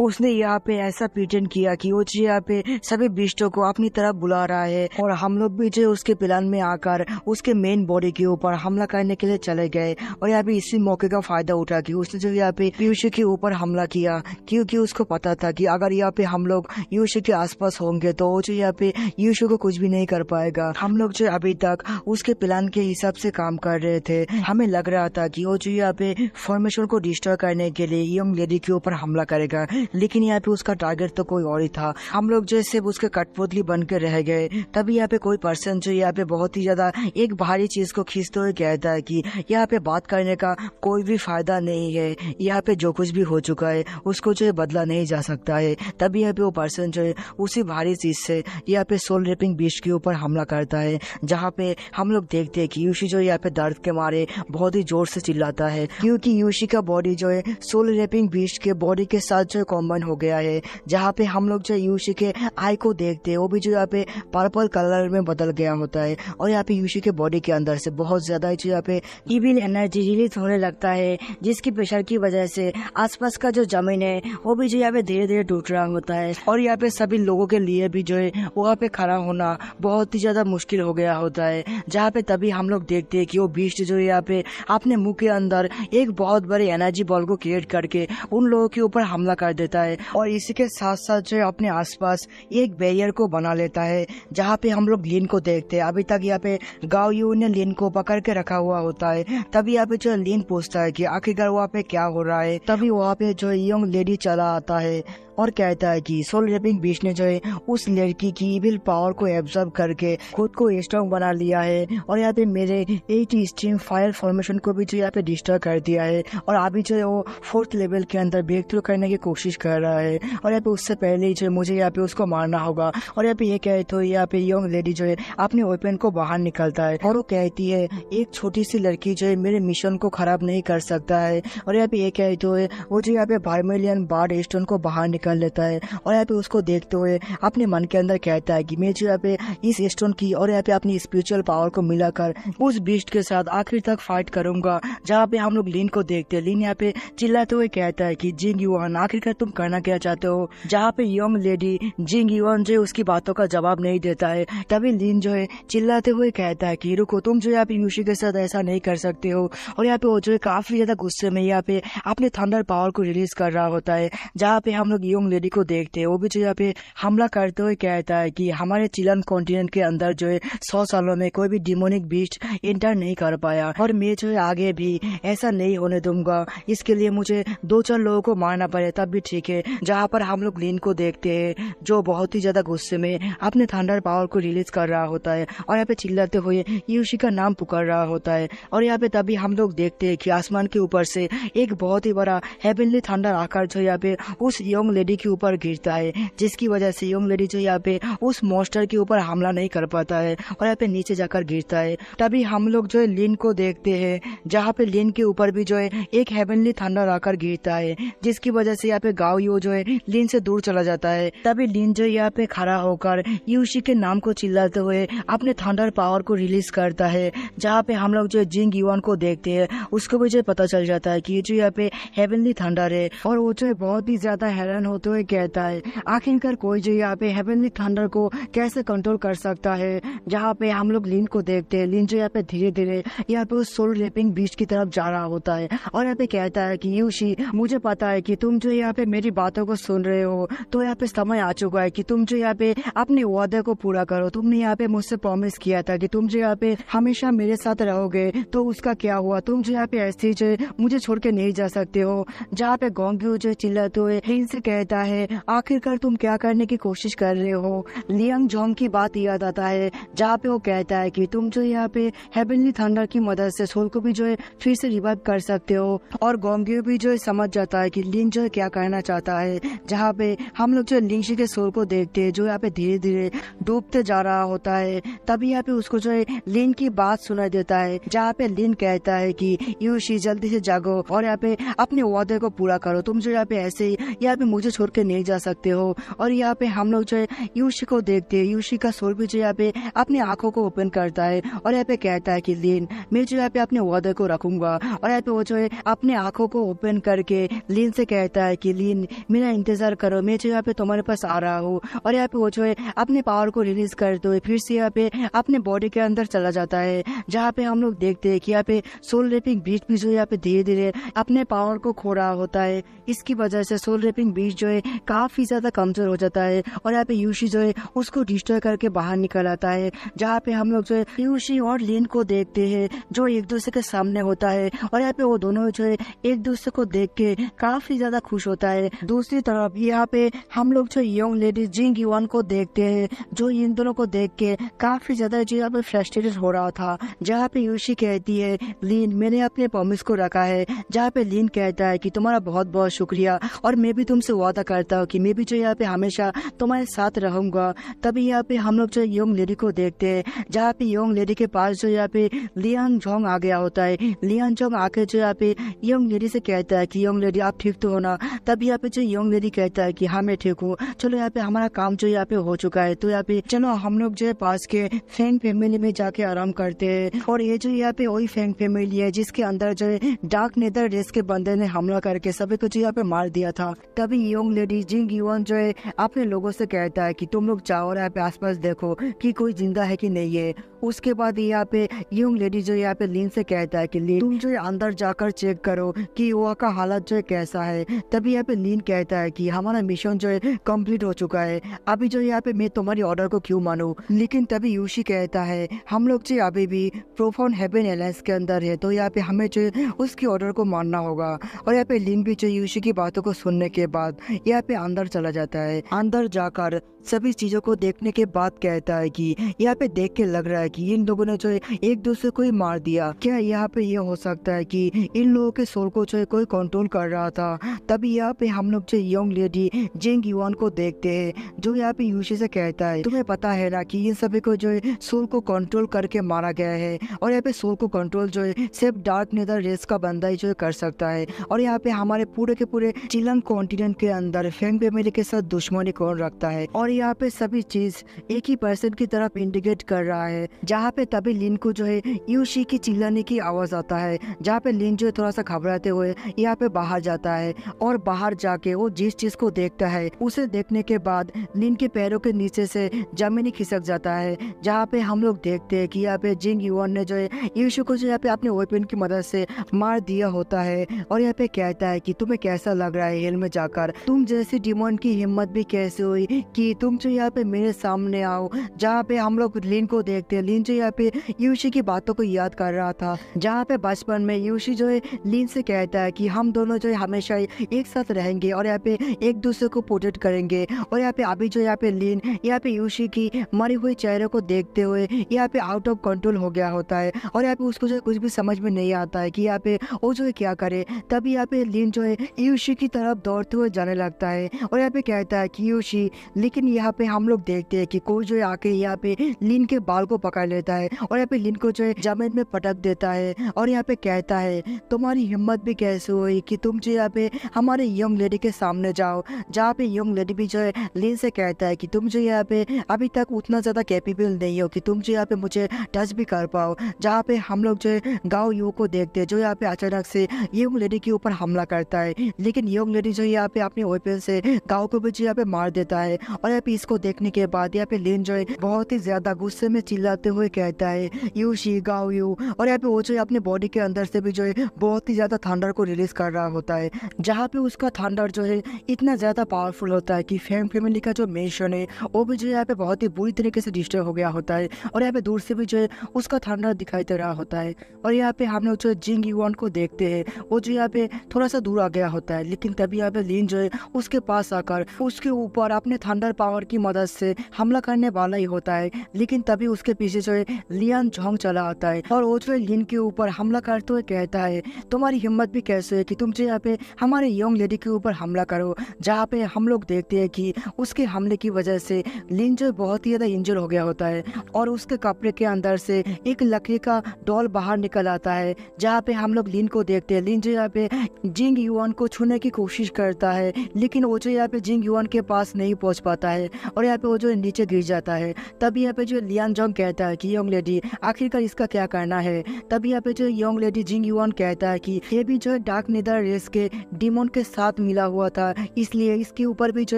उसने यहाँ पे ऐसा प्रिटेंड किया कि वो जो यहाँ पे सभी बिस्टों को अपनी तरफ बुला रहा है, और हम लोग भी जो उसके प्लान में आकर उसके मेन बॉडी के ऊपर हमला करने के लिए चले गए। और यहाँ पे इसी मौके का फायदा उठा कि उसने जो यहाँ पे यूशी के ऊपर हमला किया, क्योंकि उसको पता था कि अगर यहाँ पे हम लोग यूशी के आसपास होंगे तो वो जो यहाँ पे यूशी को कुछ भी नहीं कर पाएगा। हम लोग जो अभी तक उसके प्लान के हिसाब से काम कर रहे थे। हमें लग रहा था कि वो जो यहाँ पे फॉर्मेशन को डिस्ट्रॉय करने के लिए यंग लेडी के ऊपर हमला करेगा, लेकिन यहाँ पे उसका टारगेट तो कोई और ही था। हम लोग जो सिर्फ उसके कठपुतली बन के रह गए। तभी यहाँ पे कोई पर्सन जो यहाँ पे बहुत ही ज्यादा एक भारी चीज को खींचते हुए कहता है कि यहाँ पे बात करने का कोई भी फायदा नहीं है, यहाँ पे जो कुछ भी हो चुका है उसको जो है बदला नहीं जा सकता है। तभी यहाँ पे वो पर्सन जो है उसी भारी चीज से यहाँ पे सोल रेपिंग बीस्ट के ऊपर हमला करता है, जहाँ पे हम लोग देखते हैं कि यूशी जो यहाँ पे दर्द के मारे बहुत ही जोर से चिल्लाता है, क्योंकि यूशी का बॉडी जो है सोल रेपिंग बीस्ट के बॉडी के साथ जो कॉम्बाइन हो गया है। जहाँ पे हम लोग जो यूशी के आई को देखते हैं, वो भी जो यहाँ पे पर्पल कलर में बदल गया होता है। और यहाँ पे यूशी के बॉडी के अंदर से बहुत ज्यादा जो यहाँ पे इविल एनर्जी रिलीज होने लगता है, जिसकी प्रेशर की वजह से आसपास का जो जमीन है वो भी जो यहाँ पे धीरे धीरे टूट रहा होता है। और यहाँ पे सभी लोगों के लिए भी जो है वहाँ पे खड़ा होना बहुत ही ज्यादा मुश्किल हो गया होता है। जहाँ पे तभी हम लोग देखते हैं कि वो बीस्ट जो यहाँ पे अपने मुंह के अंदर एक बहुत बड़े एनर्जी बॉल को क्रिएट करके उन लोगों के ऊपर हमला कर देता है, और इसी के साथ साथ जो अपने आसपास एक बैरियर को बना लेता है। जहाँ पे हम लोग लिन को देखते हैं। अभी तक यहाँ पे गाओ यू ने लिन को पकड़ के रखा हुआ होता है। तभी यहाँ पे जो लिन पूछता है कि आखिरकार वहाँ पे क्या हो रहा है। तभी वहाँ पे जो यंग लेडी चला आता है और कहता है कि सोल रेपिंग बीस्ट ने जो है उस लड़की की इविल पावर को एब्जॉर्ब करके खुद को स्ट्रॉन्ग बना लिया है, और यहाँ पे मेरे 80 स्ट्रीम फायर फॉर्मेशन को भी जो यहाँ पे डिस्ट्रॉय कर दिया है, और अभी जो है वो 4th लेवल के अंदर ब्रेक थ्रू करने की कोशिश कर रहा है। और यहाँ पे उससे पहले ही जो है मुझे यहाँ पे उसको मारना होगा। और यहाँ पे ये कहे तो यहाँ पे यंग लेडी जो है अपने वेपन को बाहर निकलता है, और वो कहती है एक छोटी सी लड़की जो है मेरे मिशन को खराब नहीं कर सकता है। और यहाँ पे ये कहे तो वो जो यहाँ पे वर्मिलियन बार्ड स्टोन को बाहर निकल लेता है, और यहाँ पे उसको देखते हुए अपने मन के अंदर कहता है कि मैं जो यहाँ पे इस स्टोन की और यहाँ पे अपनी स्पिरिचुअल पावर को मिलाकर उस बीस्ट के साथ आखिर तक फाइट करूंगा। जहाँ पे हम लोग लिन को देखते हैं, लिन यहाँ पे चिल्लाते हुए कहता है कि जिंग युआन आखिरकार तुम करना क्या चाहते हो। जहाँ पे यंग लेडी जिंग युआन जो उसकी बातों का जवाब नहीं देता है, तभी लिन जो है चिल्लाते हुए कहता है कि रुको, तुम जो यहाँ पे यूशी के साथ ऐसा नहीं कर सकते हो। और यहाँ पे वो जो है काफी ज्यादा गुस्से में यहाँ पे अपने थंडर पावर को रिलीज कर रहा होता है। जहाँ पे हम लोग यंग लेडी को देखते हैं, वो भी जो यहाँ पे हमला करते हुए कहता है कि हमारे चिलन कॉन्टिनेंट के अंदर जो है 100 सालों में कोई भी डिमोनिक बीस्ट इंटर नहीं कर पाया, और मैं जो है आगे भी ऐसा नहीं होने दूंगा। इसके लिए मुझे 2-4 लोगों को मारना पड़े तब भी ठीक है। जहाँ पर हम लोग लिन को देखते हैं जो बहुत ही ज्यादा गुस्से में अपने थंडर पावर को रिलीज कर रहा होता है, और यहाँ पे चिल्लाते हुए यूशी का नाम पुकार रहा होता है। और यहाँ पे तभी हम लोग देखते हैं कि आसमान के ऊपर से एक बहुत ही बड़ा हेवनली थंडर आकर जो यहाँ पे उस यंग लेडी के ऊपर गिरता है, जिसकी वजह से यंग लेडी जो यहाँ पे उस मॉन्स्टर के ऊपर हमला नहीं कर पाता है और यहाँ पे नीचे जाकर गिरता है। तभी हम लोग जो है लिन को देखते हैं, जहाँ पे लिन के ऊपर भी जो है एक हेवनली थंडर आकर गिरता है, जिसकी वजह से यहाँ पे गाओ यू जो है लिन से दूर चला जाता है। तभी लिन जो यहाँ पे खड़ा होकर यूशी के नाम को चिल्लाते हुए अपने थंडर पावर को रिलीज करता है। जहाँ पे हम लोग जो जिंग युआन को देखते हैं, उसको भी जो पता चल जाता है कि ये जो यहाँ पे हेवनली थंडर है, और वो जो बहुत ही ज्यादा हैरान होते हुए कहता है आखिरकार कोई जो यहाँ पे हेवनली थंडर को कैसे कंट्रोल कर सकता है। जहाँ पे हम लोग लिन को देखते हैं, लिन जो यहाँ पे धीरे धीरे यहाँ पे उस सोल रेपिंग बीस्ट की तरफ जा रहा होता है, और यहाँ पे कहता है कि यूशी, मुझे पता है कि तुम जो यहाँ पे मेरी बातों को सुन रहे हो, तो यहाँ पे समय आ चुका है कि तुम जो यहाँ पे अपने वादे को पूरा करो। तुमने यहाँ पे मुझसे प्रॉमिस किया था कि तुम जो यहाँ पे हमेशा मेरे साथ रहोगे, तो उसका क्या हुआ? तुम जो यहाँ पे ऐसे जो मुझे छोड़ के नहीं जा सकते हो। जहाँ पे गोंग्यू जो चिल्लाते हुए लिन से कहता है आखिरकार तुम क्या करने की कोशिश कर रहे हो। लियांग जोंग की बात याद आता है, जहाँ पे वो कहता है कि तुम जो यहाँ पे हेवनली थंडर की मदद से सोल को भी जो है फिर से रिवाइव कर सकते हो। और गोंग्यू भी जो है समझ जाता है कि लिन जो है क्या कहना चाहता है। जहाँ पे हम लोग जो लिंगशी के सोल को देखते हैं जो यहाँ पे धीरे धीरे डूबते जा रहा होता है। तभी यहाँ पे उसको जो है लिन की बात सुनाई देता है, जहाँ पे लिन कहता है कि यूशी जल्दी से जागो और यहाँ पे अपने वादे को पूरा करो। तुम जो यहाँ पे ऐसे ही यहाँ पे मुझे मुझे छोड़ के नहीं जा सकते हो। और यहाँ पे हम लोग जो है यूशी को देखते हैं। यूशी का सोल भी जो यहाँ पे अपनी आंखों को ओपन करता है और यहाँ पे कहता है कि लीन, मैं जो यहाँ पे अपने वादे को रखूंगा। और यहाँ पे वो जो है अपने आंखों को ओपन करके लीन से कहता है कि लीन, मेरा इंतजार करो, मैं जो यहाँ पे तुम्हारे पास आ रहा हूँ। और यहाँ पे वो जो है अपने पावर को रिलीज करते हुए फिर से यहाँ पे अपने बॉडी के अंदर चला जाता है, जहाँ पे हम लोग देखते हैं कि यहाँ पे सोल रैपिंग बीच भी जो यहाँ पे धीरे धीरे अपने पावर को खो रहा होता है। इसकी वजह से सोल रैपिंग बीच जो है काफी ज्यादा कमजोर हो जाता है और यहाँ पे यूशी जो है उसको डिस्ट्रॉय करके बाहर निकल आता है, जहाँ पे हम लोग जो है यूशी और लिन को देखते हैं जो एक दूसरे के सामने होता है। और यहाँ पे वो दोनों जो है एक दूसरे को देख के काफी ज्यादा खुश होता है। दूसरी तरफ यहाँ पे हम लोग जो यंग लेडी जिंग युआन को देखते हैं जो इन दोनों को देख के काफी ज्यादा जो यहाँ पे फ्रस्ट्रेटेड हो रहा था, जहाँ पे यूशी कहती है लिन, मैंने अपने प्रॉमिस को रखा है। जहाँ पे लिन कहता है कि तुम्हारा बहुत बहुत शुक्रिया और मैं भी तुमसे वादा करता हूँ कि मैं भी जो यहाँ पे हमेशा तुम्हारे साथ रहूंगा। तभी यहाँ पे हम लोग जो यंग लेडी को देखते हैं, जहाँ पे यंग लेडी के पास जो यहाँ पे लियांग जोंग आ गया होता है। लियांग जोंग आके जो यहाँ पे यंग लेडी से कहता है कि यंग लेडी आप ठीक तो हो ना। तभी यहाँ पे जो यंग लेडी कहता है कि हाँ मैं ठीक हूँ, चलो यहाँ पे हमारा काम जो यहाँ पे हो चुका है, तो यहाँ पे चलो हम लोग जो है पास के फैंग फैमिली में जाके आराम करते हैं। और ये जो यहाँ पे वही फैंग फैमिली है जिसके अंदर जो है डार्क नेदर रेस के बंदे ने हमला करके सभी को जो यहाँ पे मार दिया था। तभी यंग लेडी जिंग युआन जो है अपने लोगों से कहता है कि तुम लोग जाओ और यहाँ पे आसपास देखो कि कोई जिंदा है कि नहीं है। उसके बाद यहाँ पे यंग लेडी जो यहाँ पे लिन से कहता है कि लिन, तुम जो है अंदर जाकर चेक करो कि वहाँ का हालत जो है कैसा है। तभी यहाँ पे लिन कहता है कि हमारा मिशन जो है कंप्लीट हो चुका है, अभी जो यहाँ पे मैं तुम्हारी ऑर्डर को क्यों मानूं। लेकिन तभी यूशी कहता है हम लोग जो अभी भी प्रोफाउंड हेवन एलायंस के अंदर है, तो यहाँ पे हमें जो है उसकी ऑर्डर को मानना होगा। और यहाँ पे लिन भी जो यूशी की बातों को सुनने के बाद यहाँ पे अंदर चला जाता है। अंदर जाकर सभी चीजों को देखने के बाद कहता है कि यहाँ पे देख के लग रहा है कि इन लोगों ने जो है एक दूसरे को ही मार दिया। क्या यहाँ पे ये हो सकता है कि इन लोगों के सोल को जो है कोई कंट्रोल कर रहा था। तभी यहाँ पे हम लोग जो यंग लेडी जिंग युआन को देखते हैं जो यहाँ पे यूशी से कहता है तुम्हें पता है ना कि इन सभी को जो है सोल को कंट्रोल करके मारा गया है। और यहाँ पे सोल को कंट्रोल जो है सिर्फ डार्क नेदर रेस का बंदा ही जो है कर सकता है। और यहाँ पे हमारे पूरे के पूरे चिलन कॉन्टिनेंट के अंदर फैंग फैमिली के साथ दुश्मनी कौन रखता है। और यहाँ पे सभी चीज एक ही पर्सन की तरफ इंडिकेट कर रहा है, जहाँ पे तभी लिन को जो है यूशी की चिल्लाने की आवाज आता है, जहाँ पे लिन जो है थोड़ा सा घबराते हुए यहाँ पे बाहर जाता है। और बाहर जाके वो जिस चीज को देखता है उसे देखने के बाद लिन के पैरों के नीचे से जमीन खिसक जाता है, जहाँ पे हम लोग देखते हैं कि यहाँ पे जिंग युआन ने जो है यूशी को जो यहाँ पे अपने वेपन की मदद से मार दिया होता है। और यहाँ पे कहता है कि तुम्हें कैसा लग रहा है हेल में जाकर, तुम जैसी डिमोन की हिम्मत भी कैसे हुई कि तुम जो यहाँ पे मेरे सामने आओ। जहाँ पे हम लोग लिन को देखते हैं, लिन जो यहाँ पे यूशी की बातों को याद कर रहा था, जहाँ पे बचपन में यूशी जो है लिन से कहता है कि हम दोनों जो है हमेशा एक साथ रहेंगे और यहाँ पे एक दूसरे को प्रोटेक्ट करेंगे। और यहाँ पे अभी जो यहाँ पे लिन यहाँ पे यूशी की मरी हुई चेहरे को देखते हुए यहाँ पे आउट ऑफ कंट्रोल हो गया होता है। और यहाँ पे उसको जो कुछ भी समझ में नहीं आता है कि यहाँ पे वो जो है क्या करे। तभी यहाँ पे लिन जो है यूशी की तरफ दौड़ते हुए जाने लगता है और यहाँ पे कहता है कि यूशी, लेकिन यहाँ पे हम लोग देखते हैं कि कोई जो है आके यहाँ पे लिन के बाल को पकड़ लेता है और यहाँ पे लिन को जो है जमीन में पटक देता है। और यहाँ पे कहता है तुम्हारी हिम्मत भी कैसे हुई कि तुम जो यहाँ पे हमारे यंग लेडी के सामने जाओ। जहाँ पे यंग लेडी भी जो है लिन से कहता है कि तुम जो यहाँ पे अभी तक उतना ज्यादा कैपेबल नहीं हो कि तुम जो यहाँ पे मुझे टच भी कर पाओ। जहाँ पे हम लोग जो है गाँव यू को देखते हैं जो यहाँ पे अचानक से यंग लेडी के ऊपर हमला करता है, लेकिन यंग लेडी जो यहाँ पे अपने वेपन से गाँव को भी जो यहाँ पे मार देता है। और यहाँ पे इसको देखने के बाद यहाँ पे लिन जो है बहुत ही ज्यादा गुस्से में चिल्लाते हुए कहता है यूशी गाओ यू। और यहाँ पे वो जो है अपने बॉडी के अंदर से भी जो है बहुत ही ज्यादा थंडर को रिलीज कर रहा होता है, जहाँ पे उसका थंडर जो है इतना ज्यादा पावरफुल होता है कि फैंग फैमिली का जो मिशन है वो भी जो यहाँ पे बहुत ही बुरी तरीके से डिस्ट्रॉय हो गया होता है। और यहाँ पे दूर से भी जो है उसका थंडर दिखाई दे रहा होता है। और यहाँ पे हम लोग जो जिंग युआन को देखते हैं वो जो यहाँ पे थोड़ा सा दूर आ गया होता है, लेकिन तभी यहाँ पे लिन जो है उसके पास आकर उसके ऊपर अपने थंडर पावर की मदद से हमला करने वाला ही होता है। लेकिन तभी उसके पीछे पीछे जो है लियान जोंग चला आता है और वो जो है लिन के ऊपर हमला करते हुए कहता है, तुम्हारी हिम्मत भी कैसे है कि तुम जो यहाँ पे हमारे यंग लेडी के ऊपर हमला करो। जहाँ पे हम लोग देखते हैं कि उसके हमले की वजह से लिन जो बहुत ही ज्यादा इंजर हो गया होता है और उसके कपड़े के अंदर से एक लकड़ी का डॉल बाहर निकल आता है। जहाँ पे हम लोग लिन को देखते हैं, लिन जो यहाँ पे जिंग युआन को छूने की कोशिश करता है, लेकिन वो जो यहाँ पे जिंग युआन के पास नहीं पहुंच पाता है और यहाँ पे वो जो नीचे गिर जाता है। तभी यहाँ पे जो लियान जोंग कहता है कि यंग लेडी आखिरकार इसका क्या करना है। तभी यहाँ पे जो यंग लेडी जिंग युआन कहता है कि ये भी जो है डार्क नेदर रेस के डिमोन के साथ मिला हुआ था, इसलिए इसके ऊपर भी जो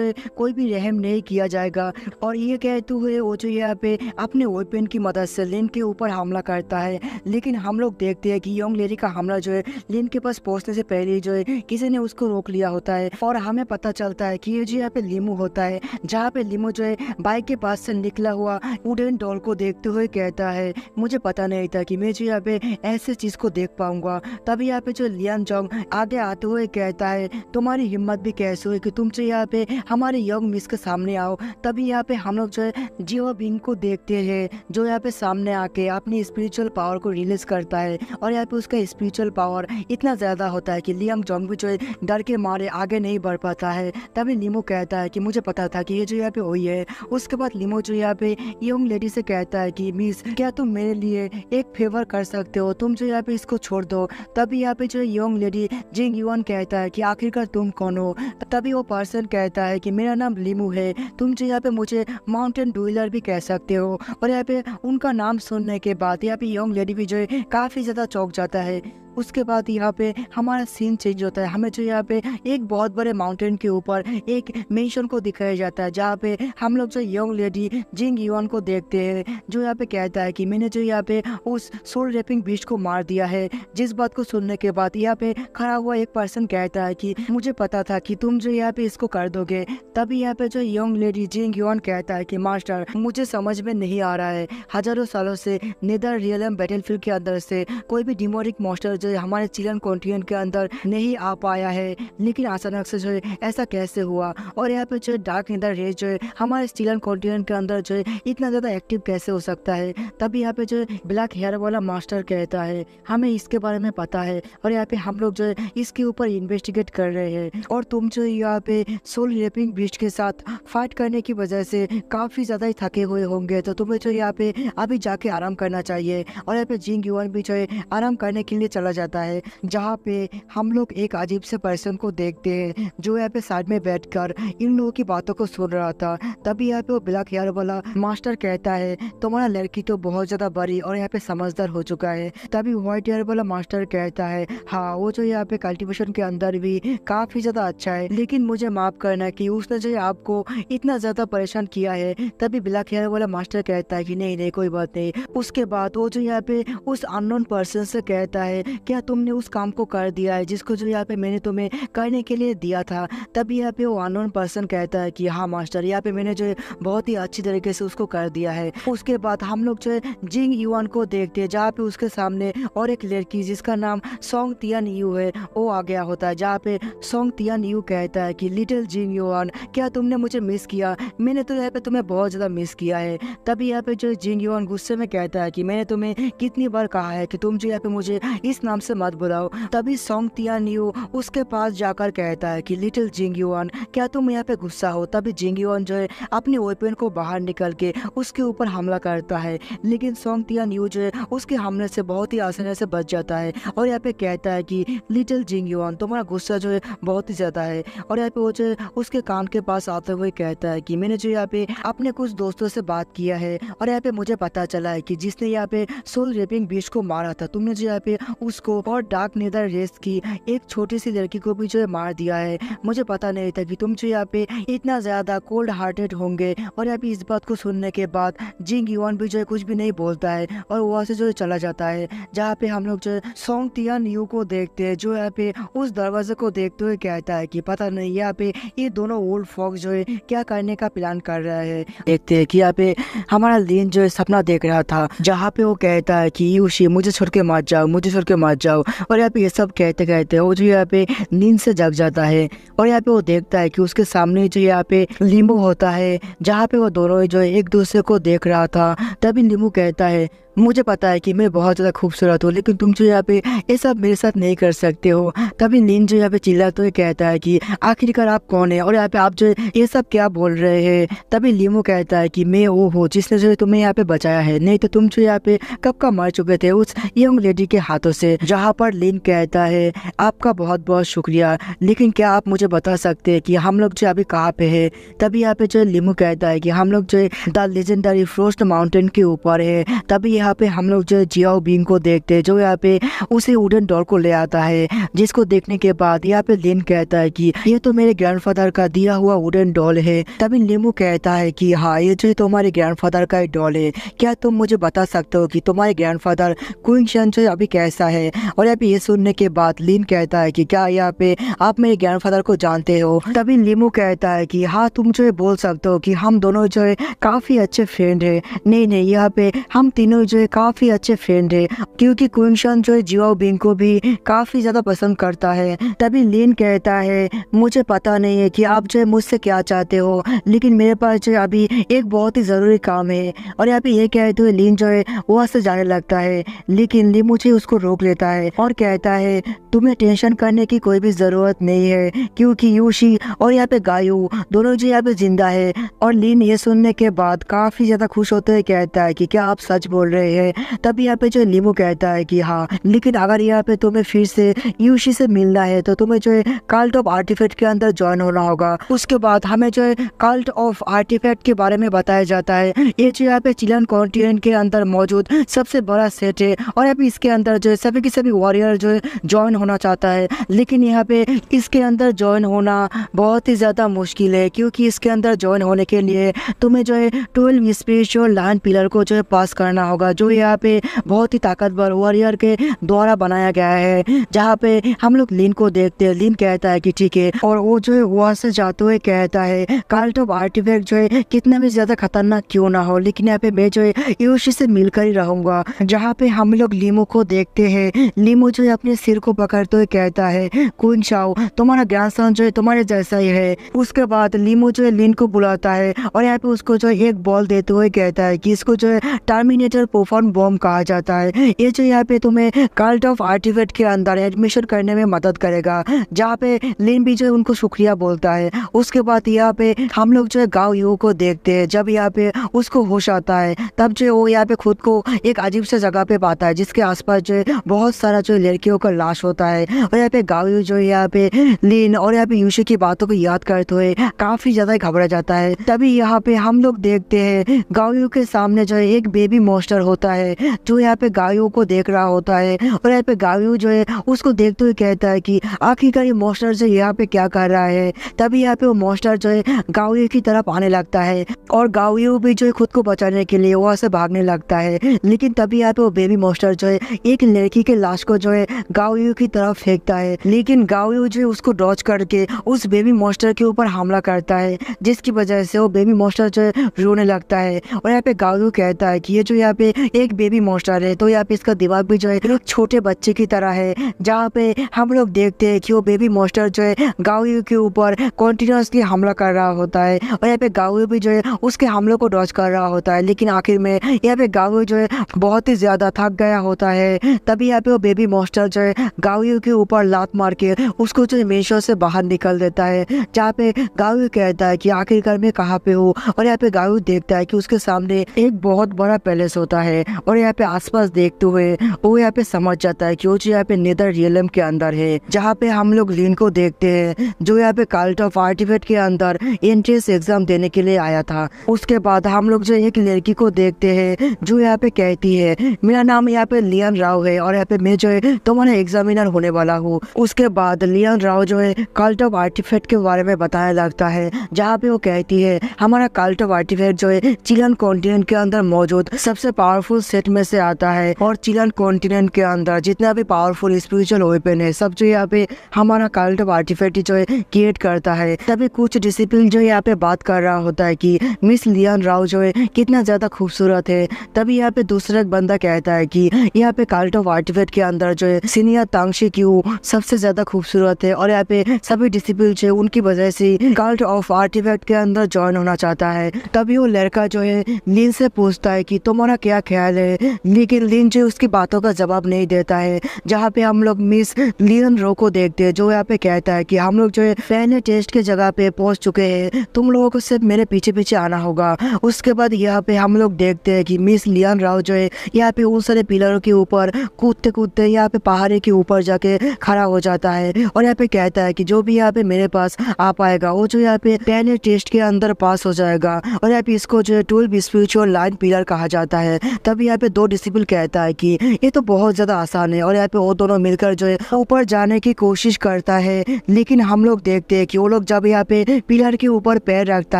है कोई भी रहम नहीं किया जाएगा। और ये कहते हुए वो जो यहाँ पे अपने वेपन की मदद से लिन के ऊपर हमला करता है, लेकिन हम लोग देखते हैं कि यंग लेडी का हमला जो है लिन के पास पहुंचने से पहले जो है किसी ने उसको रोक लिया होता है और हमें पता चलता है कि ये जो यहाँ पे लिमो होता है। जहाँ पे लिमो जो है बाइक के पास से निकला हुआ वुडन डॉल को देखते हुए कहता है, मुझे पता नहीं था कि मैं जो यहाँ पे ऐसे चीज को देख पाऊंगा। तभी यहाँ पे जो लियान जोंग आगे आते हुए कहता है, तुम्हारी हिम्मत भी कैसे हुई कि तुम जो यहाँ पे हमारे यंग मिस के सामने आओ। तभी यहाँ पे हम लोग जो है जियो बिंग को देखते हैं जो यहाँ पे सामने आके अपनी स्पिरिचुअल पावर को रिलीज करता है और यहाँ पे उसका स्पिरिचुअल पावर इतना ज्यादा होता है कि लियान जोंग भी जो है डर के मारे आगे नहीं बढ़ पाता है। तभी लिमो कहता है कि मुझे पता था कि ये जो यहाँ पे हुई है। उसके बाद लिमो जो यहाँ पे यंग लेडी से कहता है कि मिस, क्या तुम मेरे लिए एक फेवर कर सकते हो, तुम जो यहाँ पे इसको छोड़ दो। तभी यहाँ पे जो यंग लेडी जिंग युआन कहता है कि आखिरकार तुम कौन हो। तभी वो पर्सन कहता है कि मेरा नाम लिमो है, तुम जो यहाँ पे मुझे माउंटेन डुइलर भी कह सकते हो। और यहाँ पे उनका नाम सुनने के बाद यहाँ पे यंग लेडी भी जो है काफी ज्यादा चौंक जाता है। उसके बाद यहाँ पे हमारा सीन चेंज होता है, हमें जो यहाँ पे एक बहुत बड़े माउंटेन के ऊपर एक मेंशन को दिखाया जाता है जहाँ पे हम लोग जो यंग लेडी जिंग युआन को देखते हैं जो यहाँ पे कहता है कि मैंने जो यहाँ पे उस सोल रेपिंग बीस्ट को मार दिया है। जिस बात को सुनने के बाद यहाँ पे खड़ा हुआ एक पर्सन कहता है कि मुझे पता था कि तुम जो यहाँ पे इसको कर दोगे। तभी यहाँ पे जो यंग लेडी जिंग युआन कहता है कि मास्टर, मुझे समझ में नहीं आ रहा है, हजारों सालों से नेदर रियलम बैटलफील्ड के अंदर से कोई भी डिमोनिक मॉन्स्टर जो हमारे चिलन कॉन्टिनेंट के अंदर नहीं आ पाया है, लेकिन अचानक से जो है ऐसा कैसे हुआ। और यहाँ पे जो डार्क नेदर रेस जो है हमारे चिलन कॉन्टिनेंट के अंदर जो है इतना ज्यादा एक्टिव कैसे हो सकता है। तभी यहाँ पे जो ब्लैक हेयर वाला मास्टर कहता है, हमें इसके बारे में पता है और यहाँ पे हम लोग जो है इसके ऊपर इन्वेस्टिगेट कर रहे हैं और तुम जो यहाँ पे सोल रेपिंग बीस्ट के साथ फाइट करने की वजह से काफी ज्यादा ही थके हुए होंगे, तो तुम्हें जो यहाँ पे अभी जाके आराम करना चाहिए। और यहाँ पे जिंग युआन भी जो है आराम करने के लिए चला जाता है, जहाँ पे हम लोग एक अजीब से पर्सन को देखते हैं जो यहाँ पे साइड में बैठकर इन लोगों की बातों को सुन रहा था। तभी यहाँ पे वो ब्लैक हेयर वाला मास्टर कहता है, तुम्हारा लड़की तो बहुत ज्यादा बड़ी और यहाँ पे समझदार हो चुका है। तभी व्हाइट हेयर वाला मास्टर कहता है, हाँ वो जो यहाँ पे कल्टीवेशन के अंदर भी काफी ज्यादा अच्छा है, लेकिन मुझे माफ करना कि उसने जो आपको इतना ज्यादा परेशान किया है। तभी ब्लैक हेयर वाला मास्टर कहता है कि नहीं नहीं कोई बात नहीं। उसके बाद वो जो यहाँ पे उस अननोन पर्सन से कहता है, क्या तुमने उस काम को कर दिया है जिसको जो यहाँ पे मैंने तुम्हें करने के लिए दिया था। तभी यहाँ पे वो अननोन पर्सन कहता है कि हाँ मास्टर, यहाँ पे मैंने जो है बहुत ही अच्छी तरीके से उसको कर दिया है। उसके बाद हम लोग जो है जिंग युआन को देखते हैं जहाँ पे उसके सामने और एक लड़की जिसका नाम सोंग तियान यू है वो आ गया होता है, जहाँ पे सोंग तियान यू कहता है कि लिटिल जिंग युआन, क्या तुमने मुझे मिस किया, मैंने तो यहाँ पे तुम्हें बहुत ज्यादा मिस किया है। तभी यहाँ पे जो जिंग युआन गुस्से में कहता है कि मैंने तुम्हें कितनी बार कहा है कि तुम जो यहाँ पे मुझे इस नाम से मत बुलाओ। तभी सोंग तियान यू उसके पास जाकर कहता है कि लिटिल जिंग युआन, क्या तुम यहाँ पे गुस्सा हो। तभी जिंग युआन जो है अपने वेपन को बाहर निकल के उसके ऊपर हमला करता है, लेकिन सोंग तियान यू जो है उसके हमले से बहुत ही आसानी से बच जाता है और यहाँ पे कहता है कि लिटिल जिंग युआन, तुम्हारा गुस्सा जो है बहुत ही ज्यादा है। और यहाँ पे वो जो है उसके कान के पास आते हुए कहता है कि मैंने जो यहाँ पे अपने कुछ दोस्तों से बात किया है और यहाँ पे मुझे पता चला है कि जिसने यहाँ पे सोल रेपिंग बीस्ट को मारा था, तुमने जो यहाँ पे उसको और डार्क नेदर रेस की एक छोटी सी लड़की को भी जो है मार दिया है। मुझे पता नहीं था कि तुम जो यहाँ पे इतना ज्यादा कोल्ड हार्टेड होंगे। और यहाँ पे इस बात को सुनने के बाद जिंग युआन भी जो है कुछ भी नहीं बोलता है और वहाँ से जो है चला जाता है, जहाँ पे हम लोग जो है सोंग तियान यू को देखते हैं जो यहाँ पे उस दरवाजे को देखते हुए कहता है कि पता नहीं यहाँ पे ये दोनों ओल्ड फॉक्स जो है क्या करने का प्लान कर रहा है। देखते है कि यहाँ पे हमारा लिन जो है सपना देख रहा था, जहाँ पे वो कहता है कि यूशी मुझे छोड़ के मत जाओ, मुझे छोड़ के मत मत जाओ। और यहाँ पे ये सब कहते कहते वो जो यहाँ पे नींद से जग जाता है और यहाँ पे वो देखता है कि उसके सामने जो यहाँ पे लीमू होता है, जहाँ पे वो दोनों जो एक दूसरे को देख रहा था। तभी लीमू कहता है, मुझे पता है कि मैं बहुत ज़्यादा खूबसूरत हूँ, लेकिन तुम जो यहाँ पे ये सब मेरे साथ नहीं कर सकते हो। तभी लीन जो यहाँ पे चिल्लाते हुए कहता है कि आखिरकार आप कौन है और यहाँ पे आप जो ये सब क्या बोल रहे हैं। तभी लीमू कहता है कि मैं वो हूँ जिसने जो तुम्हें यहाँ पे बचाया है, नहीं तो तुम जो यहाँ पे कब का मर चुके थे उस यंग लेडी के हाथों से। जहाँ पर लीन कहता है, आपका बहुत बहुत शुक्रिया, लेकिन क्या आप मुझे बता सकते हैं कि हम लोग जो अभी कहाँ पे है। तभी यहाँ पे जो लीमू कहता है कि हम लोग जो द लेजेंडरी फ्रोस्ट माउंटेन के ऊपर है। तभी यहाँ पे हम लोग जो जियाओ बिंग को देखते हैं, जो यहाँ पे उसे वुडन डॉल को ले आता है, जिसको देखने के बाद यहाँ पे लिन कहता है कि ये तो मेरे ग्रैंडफादर का दिया हुआ वुडन डॉल है। तभी लीमू कहता है कि हाँ, ये जो तुम्हारे ग्रैंडफादर का डॉल है, क्या तुम मुझे बता सकते हो कि तुम्हारे ग्रैंडफादर क्वीन शन जो अभी कैसा है। और यहाँ पे ये सुनने के बाद लिन कहता है कि क्या यहाँ पे आप मेरे ग्रैंडफादर को जानते हो। तभी लीमू कहता है कि हाँ, तुम जो बोल सकते हो कि हम दोनों जो है काफी अच्छे फ्रेंड है। नहीं, यहाँ पे हम तीनों जो है काफी अच्छे फ्रेंड है, क्योंकि क्वीन शन जो है जियाओ बिंग को भी काफी ज्यादा पसंद करता है। तभी लिन कहता है, मुझे पता नहीं है कि आप जो है मुझसे क्या चाहते हो, लेकिन मेरे पास जो है अभी एक बहुत ही जरूरी काम है। और यहाँ पे ये कहते हुए लिन जो है वहाँ से जाने लगता है, लेकिन लिन मुझे उसको रोक लेता है और कहता है, तुम्हें टेंशन करने की कोई भी जरूरत नहीं है, क्योंकि यूशी और यहाँ पे गायू दोनों जो यहाँ पे जिंदा है। और लिन ये सुनने के बाद काफी ज्यादा खुश होते हुए कहता है कि क्या आप सच बोल रहे हैं। तभी यहाँ पे जो लीमू कहता है कि हाँ, लेकिन अगर यहाँ पे तुम्हें फिर से यूशी से मिलना है तो तुम्हें जो है कल्ट ऑफ आर्टिफैक्ट के अंदर ज्वाइन होना होगा। उसके बाद हमें जो है कल्ट ऑफ आर्टिफैक्ट के बारे में बताया जाता है। ये जो यहाँ पे चिलन कॉन्टिनेंट के अंदर मौजूद सबसे बड़ा सेट है और यहाँ पे इसके अंदर जो है सभी के सभी वॉरियर जो है ज्वाइन होना चाहता है, लेकिन यहाँ पे इसके अंदर ज्वाइन होना बहुत ही ज्यादा मुश्किल है, क्योंकि इसके अंदर ज्वाइन होने के लिए तुम्हें जो है 12 स्पिरिचुअल लाइन पिलर को जो है पास करना होगा, जो यहाँ पे बहुत ही ताकतवर वॉरियर के द्वारा बनाया गया है। जहाँ पे हम लोग लिन को देखते हैं, लिन कहता है कि ठीक है, और वो जो है वहाँ से जाते हुए कहता है, कल्ट ऑफ आर्टिफैक्ट जो है कितना भी ज्यादा खतरनाक क्यों ना हो, लेकिन यहाँ पे मैं जो है यूशी से मिलकर ही रहूंगा। जहाँ पे हम लोग लीमू को देखते हैं, लीमू जो है अपने सिर को पकड़ते हुए कहता है, क्वीन शाओ तुम्हारा ग्रैंडसन जो है तुम्हारे जैसा ही है। उसके बाद लीमू जो है लिन को बुलाता है और यहाँ पे उसको जो है एक बॉल देते हुए कहता है कि इसको जो है टर्मिनेटर प्रोफॉर्म बॉम्ब कहा जाता है। ये जो यहाँ पे तुम्हें कल्ट ऑफ आर्टिफैक्ट के अंदर एडमिशन करने में मदद करेगा। जहाँ पे लिन भी जो है उनको शुक्रिया बोलता है। उसके बाद यहाँ पे हम लोग जो है गाओ यू को देखते हैं। जब यहाँ पे उसको होश आता है, तब जो वो यहाँ पे खुद को एक अजीब से जगह पे पाता है, जिसके आसपास जो है बहुत सारा जो लड़कियों का लाश होता है। और यहाँ पे गाओ यू जो है यहाँ पे लिन और यहाँ पे यूशी की बातों को याद करते हुए काफी ज्यादा घबरा जाता है। तभी यहाँ पे हम लोग देखते हैं गाओ यू के सामने जो है एक बेबी मॉन्स्टर होता है, जो यहाँ पे गाओ यू को देख रहा होता है। और यहाँ पे गाओ यू जो है उसको देखते हुए कहता है कि आखिरकार ये मॉन्स्टर जो यहाँ पे क्या कर रहा है। तभी यहाँ पे वो मॉन्स्टर जो है गाओ यू की तरफ आने लगता है और गाओ यू भी जो है खुद को बचाने के लिए वहाँ से भागने लगता है। लेकिन तभी यहाँ पे वो बेबी मॉन्स्टर जो है एक लड़की के लाश को जो है गाओ यू की तरफ फेंकता है, लेकिन गाओ यू जो है उसको डॉज करके उस बेबी मॉन्स्टर के ऊपर हमला करता है, जिसकी वजह से वो बेबी मॉन्स्टर जो है रोने लगता है। और यहाँ पे गाओ यू कहता है कि ये जो यहाँ पे एक बेबी मॉन्स्टर है, तो यहाँ पे इसका दिमाग भी जो है एक छोटे बच्चे की तरह है। जहाँ पे हम लोग देखते हैं कि वो बेबी मॉन्स्टर जो है गाओ यू के ऊपर कॉन्टिन्यूसली हमला कर रहा होता है और यहाँ पे गाओ यू भी जो है उसके हमलों को डॉज कर रहा होता है। लेकिन आखिर में यहाँ पे गाओ यू जो है बहुत ही ज्यादा थक गया होता है। तभी यहाँ पे वो बेबी मॉन्स्टर जो है गाओ यू के ऊपर लात मार के उसको जो मेशो से बाहर निकल देता है। जहाँ पे गाओ यू कहता है कि आखिरकार मैं कहाँ पे हूँ। और यहाँ पे गाओ यू देखता है कि उसके सामने एक बहुत बड़ा पैलेस होता है और यहाँ पे आसपास देखते हुए वो यहाँ पे समझ जाता है कि वो जो यहाँ पे नेदर रियलम के अंदर है, जहाँ पे हम लोग लिन को देखते हैं, जो यहाँ पे कल्ट ऑफ आर्टिफैक्ट के अंदर एंट्रेंस एग्जाम देने के लिए आया था। उसके बाद हम लोग जो एक लड़की को देखते हैं जो यहाँ पे कहती है, मेरा नाम यहाँ पे लियन राव है और यहाँ पे मैं जो है तुम्हारा एग्जामिनर होने वाला हूँ। उसके बाद लियन राव जो है कल्ट ऑफ आर्टिफैक्ट के बारे में बताने लगता है, जहाँ पे वो कहती है हमारा कल्ट ऑफ आर्टिफैक्ट जो है चिलन कॉन्टिनेंट के अंदर मौजूद सबसे पावरफुल सेट में से आता है और चिलन कॉन्टिनेंट के अंदर जितना भी पावरफुल स्पिरिचुअल वेपन है सब जो यहाँ पे हमारा काल्ट ऑफ आर्टिफैक्ट जो है क्रिएट करता है। तभी कुछ डिसिप्लिन जो यहाँ पे बात कर रहा होता है कि मिस लियान राव जो है कितना ज्यादा खूबसूरत है। तभी यहाँ पे दूसरा एक बंदा कहता है कि यहाँ पे काल्ट ऑफ आर्टिफैक्ट के अंदर जो है सीनियर तांगशी क्यू सबसे ज्यादा खूबसूरत है और यहाँ पे सभी डिसिप्लिन जो है उनकी वजह से काल्ट ऑफ आर्टिफैक्ट के अंदर ज्वाइन होना चाहता है। तभी वो लड़का जो है लिन से पूछता है कि तुम्हारा क्या ख्याल है, लेकिन लिन जो उसकी बातों का जवाब नहीं देता है। जहाँ पे हम लोग मिस लियन रो को देखते हैं जो यहाँ पे कहता है कि हम लोग जो है पहले टेस्ट के जगह पे पहुंच चुके हैं, तुम लोगों को सिर्फ मेरे पीछे पीछे आना होगा। उसके बाद यहाँ पे हम लोग देखते हैं कि मिस लियन राव जो है यहाँ पे उन सारे पिलरों के ऊपर कूदते कूदते यहाँ पे पहाड़ी के ऊपर जाके खड़ा हो जाता है और यहाँ पे कहता है कि जो भी यहाँ पे मेरे पास आ पाएगा वो जो यहाँ पे पहले टेस्ट के अंदर पास हो जाएगा। और यहाँ पे इसको जो है 12 स्पिरिचुअल लाइन पिलर कहा जाता है। तभी यहाँ पे दो डिसिपल कहता है कि ये तो बहुत ज्यादा आसान है और यहाँ पे वो दोनों मिलकर जो है ऊपर जाने की कोशिश करता है। लेकिन हम लोग देखते हैं कि वो लोग जब यहाँ पे पिलर के ऊपर पैर रखता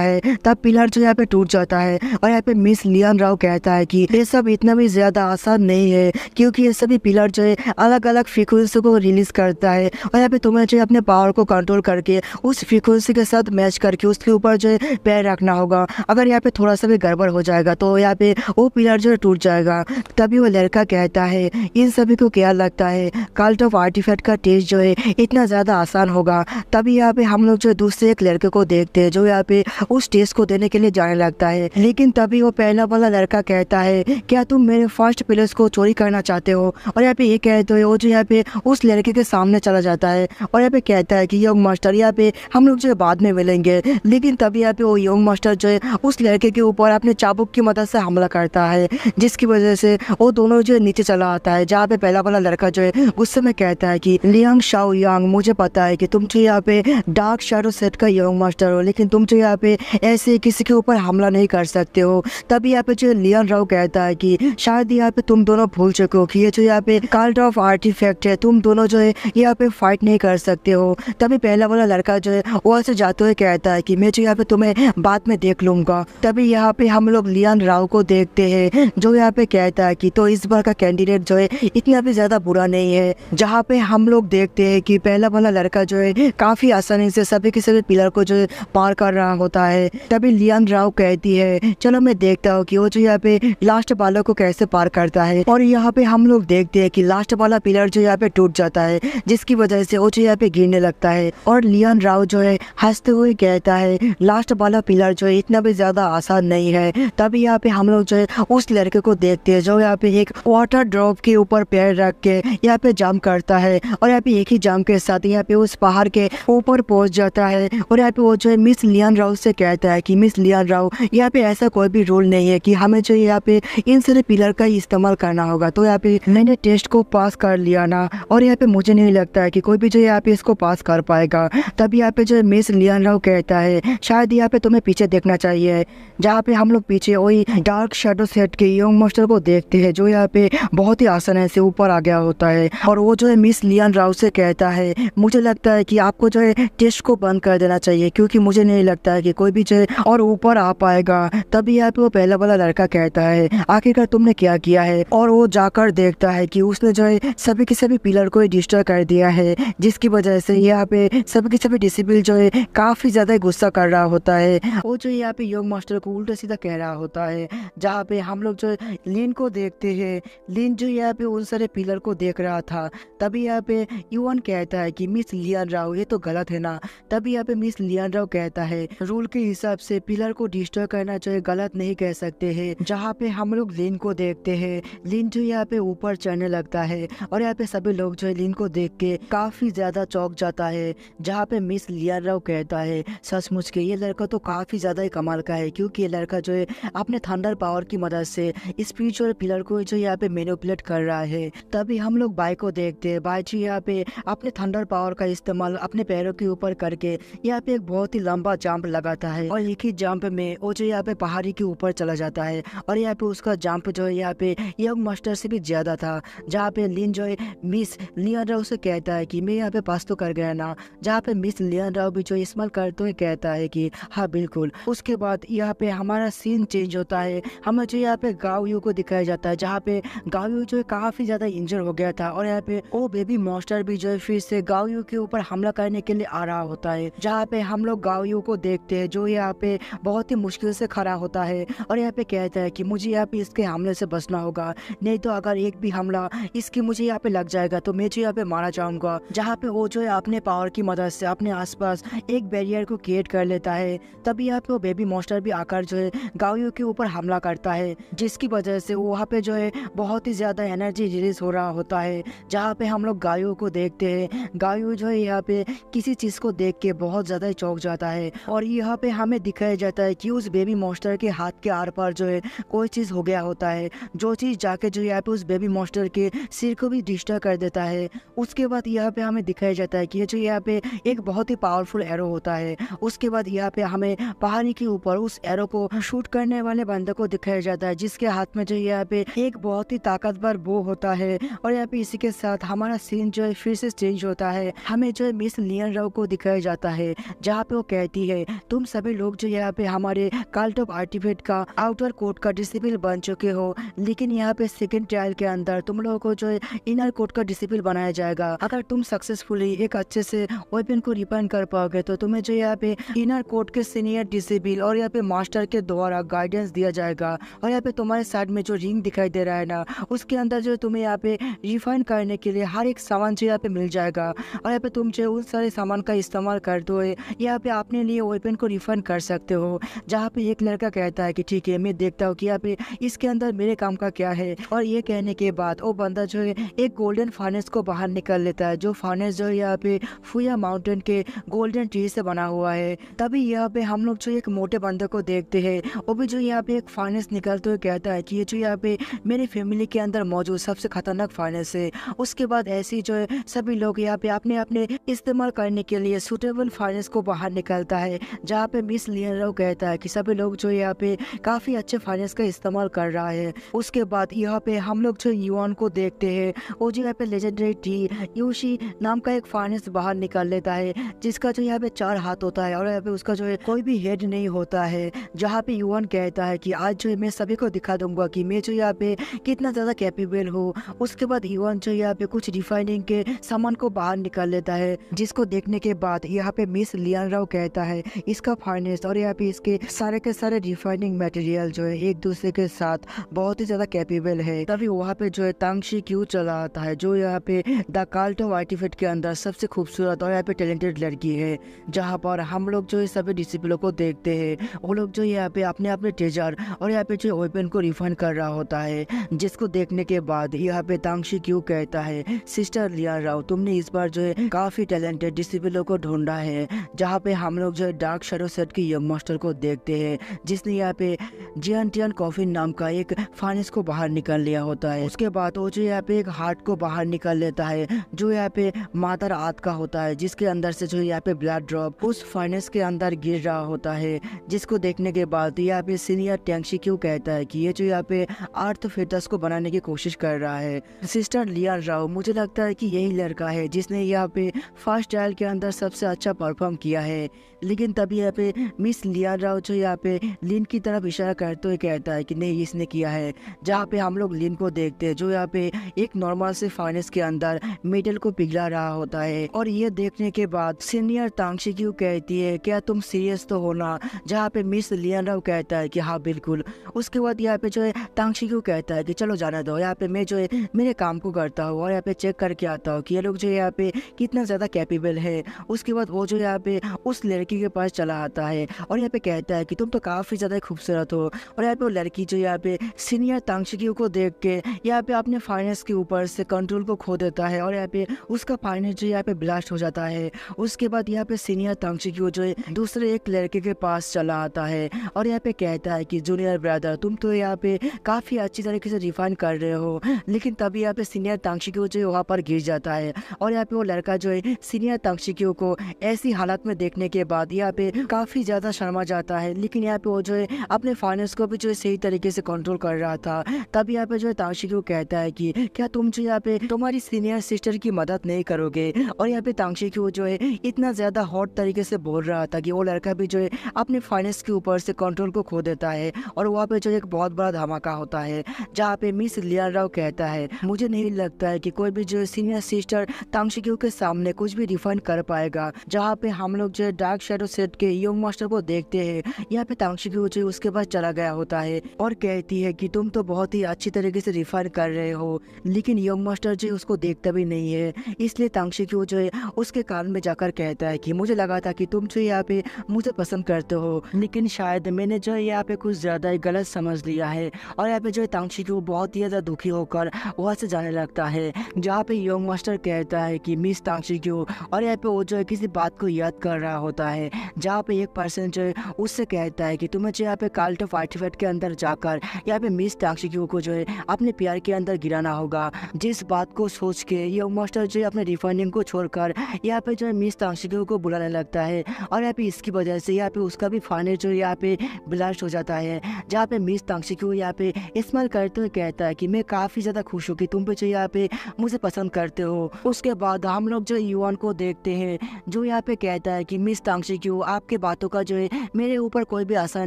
है तब पिलर जो यहाँ पे टूट जाता है। और यहाँ पे मिस लियन राव कहता है कि ये सब इतना भी ज्यादा आसान नहीं है क्योंकि ये सभी पिलर जो है अलग अलग फ्रीक्वेंसी को रिलीज करता है और यहाँ पे तुम्हें जो है अपने पावर को कंट्रोल करके उस फ्रीक्वेंसी के साथ मैच करके उसके ऊपर जो है पैर रखना होगा। अगर यहाँ पे थोड़ा सा भी गड़बड़ हो जाएगा तो यहाँ पे वो पिलर जो है टूट जाएगा। तभी वो लड़का कहता है इन सभी को क्या लगता है काल्ट ऑफ आर्टिफैक्ट का टेस्ट जो है इतना ज्यादा आसान होगा। तभी यहाँ पे हम लोग जो दूसरे एक लड़के को देखते हैं जो यहाँ पे उस टेस्ट को देने के लिए जाने लगता है। लेकिन तभी वो पहला वाला लड़का कहता है क्या तुम मेरे फर्स्ट प्लेस को चोरी करना चाहते हो। और यहाँ पे ये कहते हो वो जो यहाँ पे उस लड़के के सामने चला जाता है और यहाँ पे कहता है कि यंग मास्टर यहाँ पे हम लोग जो है बाद में मिलेंगे। लेकिन तभी यहाँ पे वो यंग मास्टर जो है उस लड़के के ऊपर अपने चाबुक की मदद से हमला करता है जिसकी वजह से वो दोनों जो है नीचे चला आता है। जहाँ पे पहला वाला लड़का जो है गुस्से में कहता है कि लियांग शाओ यांग मुझे पता है कि तुम जो यहाँ पे डार्क शैडो सेट का यंग मास्टर हो, लेकिन तुम जो यहाँ पे ऐसे किसी के ऊपर हमला नहीं कर सकते हो। तभी यहाँ पे जो लियान राव कहता है कि शायद यहाँ पे तुम दोनों भूल चुके हो कि ये जो यहाँ पे काल्ट ऑफ आर्टिफैक्ट है, तुम दोनों जो है यहाँ पे फाइट नहीं कर सकते हो। तभी पहला वाला लड़का जो है वो ऐसे जाते हुए कहता है कि मैं जो यहाँ पे तुम्हें बाद में देख लूंगा। तभी यहाँ पे हम लोग लियान राव को देखते हैं जो यहाँ पे कहता है कि तो इस बार का कैंडिडेट जो है इतना भी ज्यादा बुरा नहीं है। जहाँ पे हम लोग देखते हैं कि पहला वाला लड़का जो है काफी आसानी से सभी के सभी पिलर को जो है पार कर रहा होता है। तभी लियान राव कहती है चलो मैं देखता हूँ कि वो जो यहाँ पे लास्ट वालों को कैसे पार करता है। और यहाँ पे हम लोग देखते हैं कि लास्ट वाला पिलर जो यहाँ पे टूट जाता है जिसकी वजह से वो जो यहाँ पे गिरने लगता है। और लियान राव जो है हंसते हुए कहता है लास्ट वाला पिलर जो है इतना भी ज्यादा आसान नहीं है। तभी यहाँ पे हम लोग जो है उस लड़के को देखते हैं जो यहाँ पे एक वाटर ड्रॉप के ऊपर पैर रख के यहाँ पे जंप करता है और यहाँ पे एक ही जंप के साथ यहाँ पे उस पहाड़ के ऊपर पहुंच जाता है। और यहाँ पे वो जो है मिस लियान राव से कहता है कि मिस लियान राव यहाँ पे ऐसा कोई भी रूल नहीं है कि हमें जो यहाँ पे इन सारे पिलर का इस्तेमाल करना होगा। तो यहाँ पे मैंने टेस्ट को पास कर लिया ना, और यहाँ पे मुझे नहीं लगता है कि कोई भी जो यहाँ पे इसको पास कर पाएगा। तभी यहाँ पे जो मिस लियान राव कहता है शायद यहाँ पे तुम्हें पीछे देखना चाहिए। जहाँ पे हम लोग पीछे वही डार्क शैडो सेट के यंग मास्टर को देखते हैं जो यहाँ पे बहुत ही आसानी से ऊपर आ गया होता है। और वो जो है मिस लियान राव से कहता है मुझे लगता है कि आपको जो है टेस्ट को बंद कर देना चाहिए क्योंकि मुझे नहीं लगता है कि कोई भी जो है और ऊपर आ पाएगा। तभी यहाँ पे वो पहला वाला लड़का कहता है आखिरकार तुमने क्या किया है। और वो जाकर देखता है कि उसने जो है सभी के सभी पिलर को डिस्ट्रॉय कर दिया है जिसकी वजह से यहाँ पे सभी के सभी डिसिबल जो है काफी ज्यादा गुस्सा कर रहा होता है। वो जो यहाँ पे यंग मास्टर को उल्टा सीधा कह रहा होता है। जहाँ पे हम लोग जो लिन को देखते हैं, लिन जो यहाँ पे उन सारे पिलर को देख रहा था। तभी यहाँ पे युवन कहता है कि मिस लियान राव ये तो गलत है ना। तभी यहाँ पे मिस लियान राव कहता है रूल के हिसाब से पिलर को डिस्ट्रॉय करना जो है गलत नहीं कह सकते हैं। जहाँ पे हम लोग लिन को देखते हैं, लिन जो यहाँ पे ऊपर चढ़ने लगता है और यहाँ पे सभी लोग जो है लिन को देख के काफी ज्यादा चौंक जाता है। जहाँ पे मिस लियान राव कहता है सचमुच के ये लड़का तो काफी ज्यादा ही कमाल का है क्योंकि ये लड़का जो है अपने थंडर पावर की मदद से स्पिरिचुअल पिलर को जो यहाँ पे मैनिपुलेट कर रहा है। तभी हम लोग बाई को देखते हैं, बाई जी यहाँ पे अपने थंडर पावर का इस्तेमाल अपने पैरों के ऊपर करके यहाँ पे एक बहुत ही लंबा जंप लगाता है और एक ही जंप में वो जो यहाँ पे पहाड़ी के ऊपर चला जाता है और यहाँ पे उसका जंप जो है यहाँ पे यंग मास्टर से भी ज़्यादा था। जहाँ पे लिन जो है मिस लियन राव से कहता है कि मैं यहाँ पे पास तो कर गया ना, जहाँ पे मिस लियन राव भी जो इस्तेमाल करते हुए कहता है कि हाँ बिल्कुल। उसके बाद यहाँ पे हमारा सीन चेंज होता है, हमें जो यहाँ पे गाओ यू को दिखाया जाता है, जहाँ पे गाओ यू जो है काफ़ी ज़्यादा इंजर हो गया था और यहाँ पे वो बेबी मॉन्स्टर भी जो है फिर से गाओ यू के ऊपर हमला करने के लिए आ रहा होता है। जहाँ पे हम लोग गाओ यू को देखते हैं जो यहाँ पे बहुत ही मुश्किल से खड़ा होता है और यहाँ पे कहता है कि मुझे यहाँ पे इसके हमले से बचना होगा, नहीं तो अगर एक भी हमला इसकी मुझे यहाँ पे लग जाएगा तो मैं जो यहाँ पे मारा जाऊंगा। जहाँ पे वो जो है अपने पावर की मदद से अपने आसपास एक बैरियर को क्रिएट कर लेता है। तभी यहाँ पे वो बेबी मॉन्स्टर भी आकर जो है गाओ यू के ऊपर हमला करता है, जिसकी वजह से वहाँ पे जो है बहुत ही ज्यादा एनर्जी रिलीज हो रहा होता है। जहाँ पे हम लोग गाओ यू को देखते हैं, गाओ यू जो है यहाँ पे किसी चीज को देख के बहुत ज्यादा चौंक जाता है और यहाँ पे हमें दिखाया जाता है कि उस बेबी मॉन्स्टर के हाथ के आर पार जो है कोई चीज हो गया होता है, जो चीज जाके जो यहाँ पे उस बेबी मॉन्स्टर के सिर को भी डिस्टर्ब कर देता है। उसके बाद यहाँ पे हमें दिखाया जाता है कि जो यहाँ पे एक बहुत ही पावरफुल एरो होता है। उसके बाद यहाँ पे हमें पहाड़ी के ऊपर उस एरो को शूट करने वाले बंदे को दिखाया जाता है, जिसके हाथ में जो यहाँ पे एक बहुत ही ताकतवर बो होता है। और यहाँ पे इसी के साथ हमारा सीन जो है फिर से चेंज होता है, हमें जो है मिस लियन राव को दिखाया जाता है, जहाँ पे वो कहती है तुम सभी लोग जो यहाँ पे हमारे कल्ट ऑफ आर्टिफैक्ट का आउटर कोर्ट का डिसिपल बन चुके हो, लेकिन यहाँ पे सेकंड ट्रायल के अंदर तुम लोगों को जो है इनर कोर्ट का डिसिपल बनाया जाएगा। अगर तुम सक्सेसफुली एक अच्छे से वेपन को रिफाइन कर पाओगे तो तुम्हें जो यहाँ पे इनर कोर्ट के सीनियर डिसिपल और यहाँ पे मास्टर के द्वारा गाइडेंस दिया जाएगा। और यहाँ पे तुम्हारे साइड में जो रिंग दिखाई दे रहा है ना, उसके अंदर जो तुम्हें यहाँ पे रिफाइन करने के लिए हर एक सामान जो यहाँ पे मिल जाएगा और यहाँ पे तुम जो उन सारे सामान का इस्तेमाल करते हुए यहाँ पे अपने लिए वेपन को रिफाइन कर सकते हो। जहाँ पे एक लड़का कहता है कि ठीक है मैं देखता हूँ कि यहाँ पे इसके अंदर मेरे काम का क्या है। और ये कहने के बाद वो बंदा जो है एक गोल्डन फार्नेस को बाहर निकल लेता है, जो फार्नेस जो यहाँ पे फुया माउंटेन के गोल्डन ट्री से बना हुआ है। तभी यहाँ पे हम लोग जो एक मोटे बंदे को देखते हैं, वो भी जो यहाँ पे एक फार्नेस निकलते हुए कहता है कि ये जो यहाँ पे मेरी फैमिली के अंदर मौजूद सबसे खतरनाक फार्नेस है। उसके बाद ऐसे ही जो है सभी लोग यहाँ पे अपने अपने इस्तेमाल करने के लिए सुटेबल फार्नेस को बाहर निकलता है, जहाँ पे मिस लियन राव कहता है कि सभी लोग जो यहाँ पे काफी अच्छे फार्नेस का इस्तेमाल कर रहा है। उसके बाद यहाँ पे हम लोग जो युआन को देखते हैं, वो जो यहाँ पे लेजेंडरी टी यूशी नाम का एक फार्नेस बाहर निकाल लेता है, जिसका जो यहाँ पे 4 हाथ होता है और यहाँ पे उसका जो है कोई भी हेड नहीं होता है। जहाँ पे युआन कहता है कि आज जो है मैं सभी को दिखा दूंगा कि मैं जो यहाँ पे कितना ज्यादा कैपेबल हूँ। उसके बाद युआन जो यहाँ पे कुछ रिफाइनिंग के सामान को बाहर निकाल लेता है, जिसको देखने के बाद यहाँ पे मिस लियन राव कहता है इसका फार्नेस और यहाँ पे इसके सारे के सारे रिफाइनिंग मटेरियल जो है एक दूसरे के साथ बहुत ही ज्यादा कैपेबल है। तभी वहाँ पे जो है तांगशी क्यू चला आता है, जो यहाँ पे द कल्ट ऑफ आर्टिफैक्ट के अंदर सबसे खूबसूरत और यहाँ पे टैलेंटेड लड़की है। जहाँ पर हम लोग जो सभी डिसिप्लिनों को देखते हैं, वो लोग जो यहाँ पे अपने अपने ट्रेजर और यहाँ पे जो वेपन को रिफाइन कर रहा होता है, जिसको देखने के बाद यहाँ पे तांगशी क्यू कहता है सिस्टर लियन राव तुमने इस बार जो है काफी टैलेंटेड डिसिप्लिनों को ढूंढा है। जहाँ पे हम लोग जो है डार्क शैडो सेट के यंग मास्टर को देखते हैं, जिसने यहाँ पे जियन कॉफिन नाम का एक फार्नेस को बाहर निकाल लिया होता है। उसके बाद वो जो यहाँ पे एक हार्ट को बाहर निकाल लेता है, जो यहाँ पे मादर आत का होता है, जिसके अंदर से जो यहाँ पे ब्लड ड्रॉप उस फार्नेस के अंदर गिर रहा होता है। जिसको देखने के बाद यहाँ पे सीनियर टैंगशी क्यों कहता है कि ये जो यहाँ पे अर्थ फेटस को बनाने की कोशिश कर रहा है। सिस्टर लियन राव मुझे लगता है कि यही लड़का है जिसने यहाँ पे फर्स्ट ट्रायल के अंदर सबसे अच्छा परफॉर्म किया है। लेकिन तभी यहाँ पे मिस लियन राव जो यहाँ पे लिन की तरफ इशारा करते हुए कहता है कि नहीं इसने किया है। जहाँ पे हम लोग लिन को देखते हैं, जो यहाँ पे एक नॉर्मल से फार्नेस के अंदर मेटल को पिघला रहा होता है। और ये देखने के बाद सीनियर तांगशी क्यों कहती है क्या तुम सीरियस तो हो ना, जहाँ पे मिस लियन राव कहता है कि हाँ बिल्कुल। उसके बाद यहाँ पे जो है तांगशी क्यों कहता है कि चलो जाने दो, यहाँ पे मैं जो है मेरे काम को करता हूँ और यहाँ पे चेक करके आता हूँ कि ये लोग जो यहाँ पे कितना ज्यादा कैपेबल है। उसके बाद वो जो यहाँ पे उस लड़की के पास चला आता है और यहाँ पे कहता है कि तुम तो काफी ज्यादा खूबसूरत हो। और यहाँ पे वो लड़की जो यहाँ पे सीनियर तांगशी क्यों को देख के यहाँ पे अपने फाइनेंस के ऊपर से कंट्रोल को खो देता है और यहाँ पे उसका फाइनेंस जो यहाँ पे ब्लास्ट हो जाता है। उसके बाद यहाँ पे सीनियर तांगशी क्यों जो है दूसरे एक लड़के के पास चला आता है और यहाँ पे कहता है कि जूनियर ब्रदर तुम तो यहाँ पे काफी अच्छी तरीके से रिफाइन कर रहे हो। लेकिन तभी यहाँ पे सीनियर तांगशी क्यों जो है वहाँ पर गिर जाता है और यहाँ पे वो लड़का जो है सीनियर तांगशी क्यों को ऐसी हालत में देखने के बाद यहाँ पे काफी ज्यादा शर्मा जाता है। लेकिन यहाँ पे वो जो है अपने फाइनेंस को भी जो है सही तरीके से कंट्रोल कर रहा था। तब यहाँ पे जो है तांगशी को कहता है कि क्या तुम जो यहाँ पे तुम्हारी सीनियर सिस्टर की मदद नहीं करोगे। और यहाँ पे तांगशी को जो है इतना ज़्यादा हॉट तरीके से बोल रहा था कि वो लड़का भी जो है अपने फाइनेंस के ऊपर से कंट्रोल को खो देता है। और वहाँ पे जो एक बहुत बड़ा धमाका होता है जहाँ पे मिस लियान राव कहता है मुझे नहीं लगता है कि कोई भी जो सीनियर सिस्टर तांगशी के सामने कुछ भी रिफाइन कर पाएगा। जहाँ पे हम लोग जो है डार्क शैडो सेट के यंग मास्टर को देखते हैं। यहाँ पे तांगशी जो है उसके पास चला गया होता है और कहती है कि तुम तो बहुत ही अच्छी तरीके से रिफाइन कर रहे हो, लेकिन यंग मास्टर जो उसको देखता भी नहीं है। इसलिए तांगशी जो है उसके कान में जाकर कहता है कि मुझे लगा था कि तुम जो यहाँ पे मुझे पसंद करते हो, लेकिन शायद मैंने जो है यहाँ पे कुछ ज्यादा ही गलत समझ लिया है। और यहाँ पे जो है तांगशी बहुत ही ज्यादा दुखी होकर वहाँ से जाने लगता है। जहाँ पे यंग मास्टर कहता है कि मिस तांगशी और यहाँ पे वो जो है किसी बात को याद कर रहा होता है। जहाँ पे एक पर्सन जो है उससे कहता है कि तुम्हें जो यहाँ पे काल्ट ऑफ आर्टिफैक्ट के अंदर जाकर यहाँ पे मिस तांगशी को जो है अपने प्यार के अंदर गिराना होगा। जिस बात को सोच के यंग मास्टर जो है अपने रिफाइनिंग को छोड़कर यहाँ पे जो है मिस तांगशी को बुलाने लगता है। और यहाँ पे इसकी वजह से यहाँ पे उसका भी फाइनल जो यहाँ पे ब्लास्ट हो जाता है। जहाँ पे मिस तांगशी यहाँ पे इस्तेमाल करते हुए कहता है कि मैं काफी ज्यादा खुश हूँ कि तुम पे जो यहाँ पे मुझे पसंद करते हो। उसके बाद हम लोग जो युवान को देखते हैं जो यहाँ पे कहता है कि मिस तांगशी आपके बातों का जो है मेरे ऊपर कोई भी असर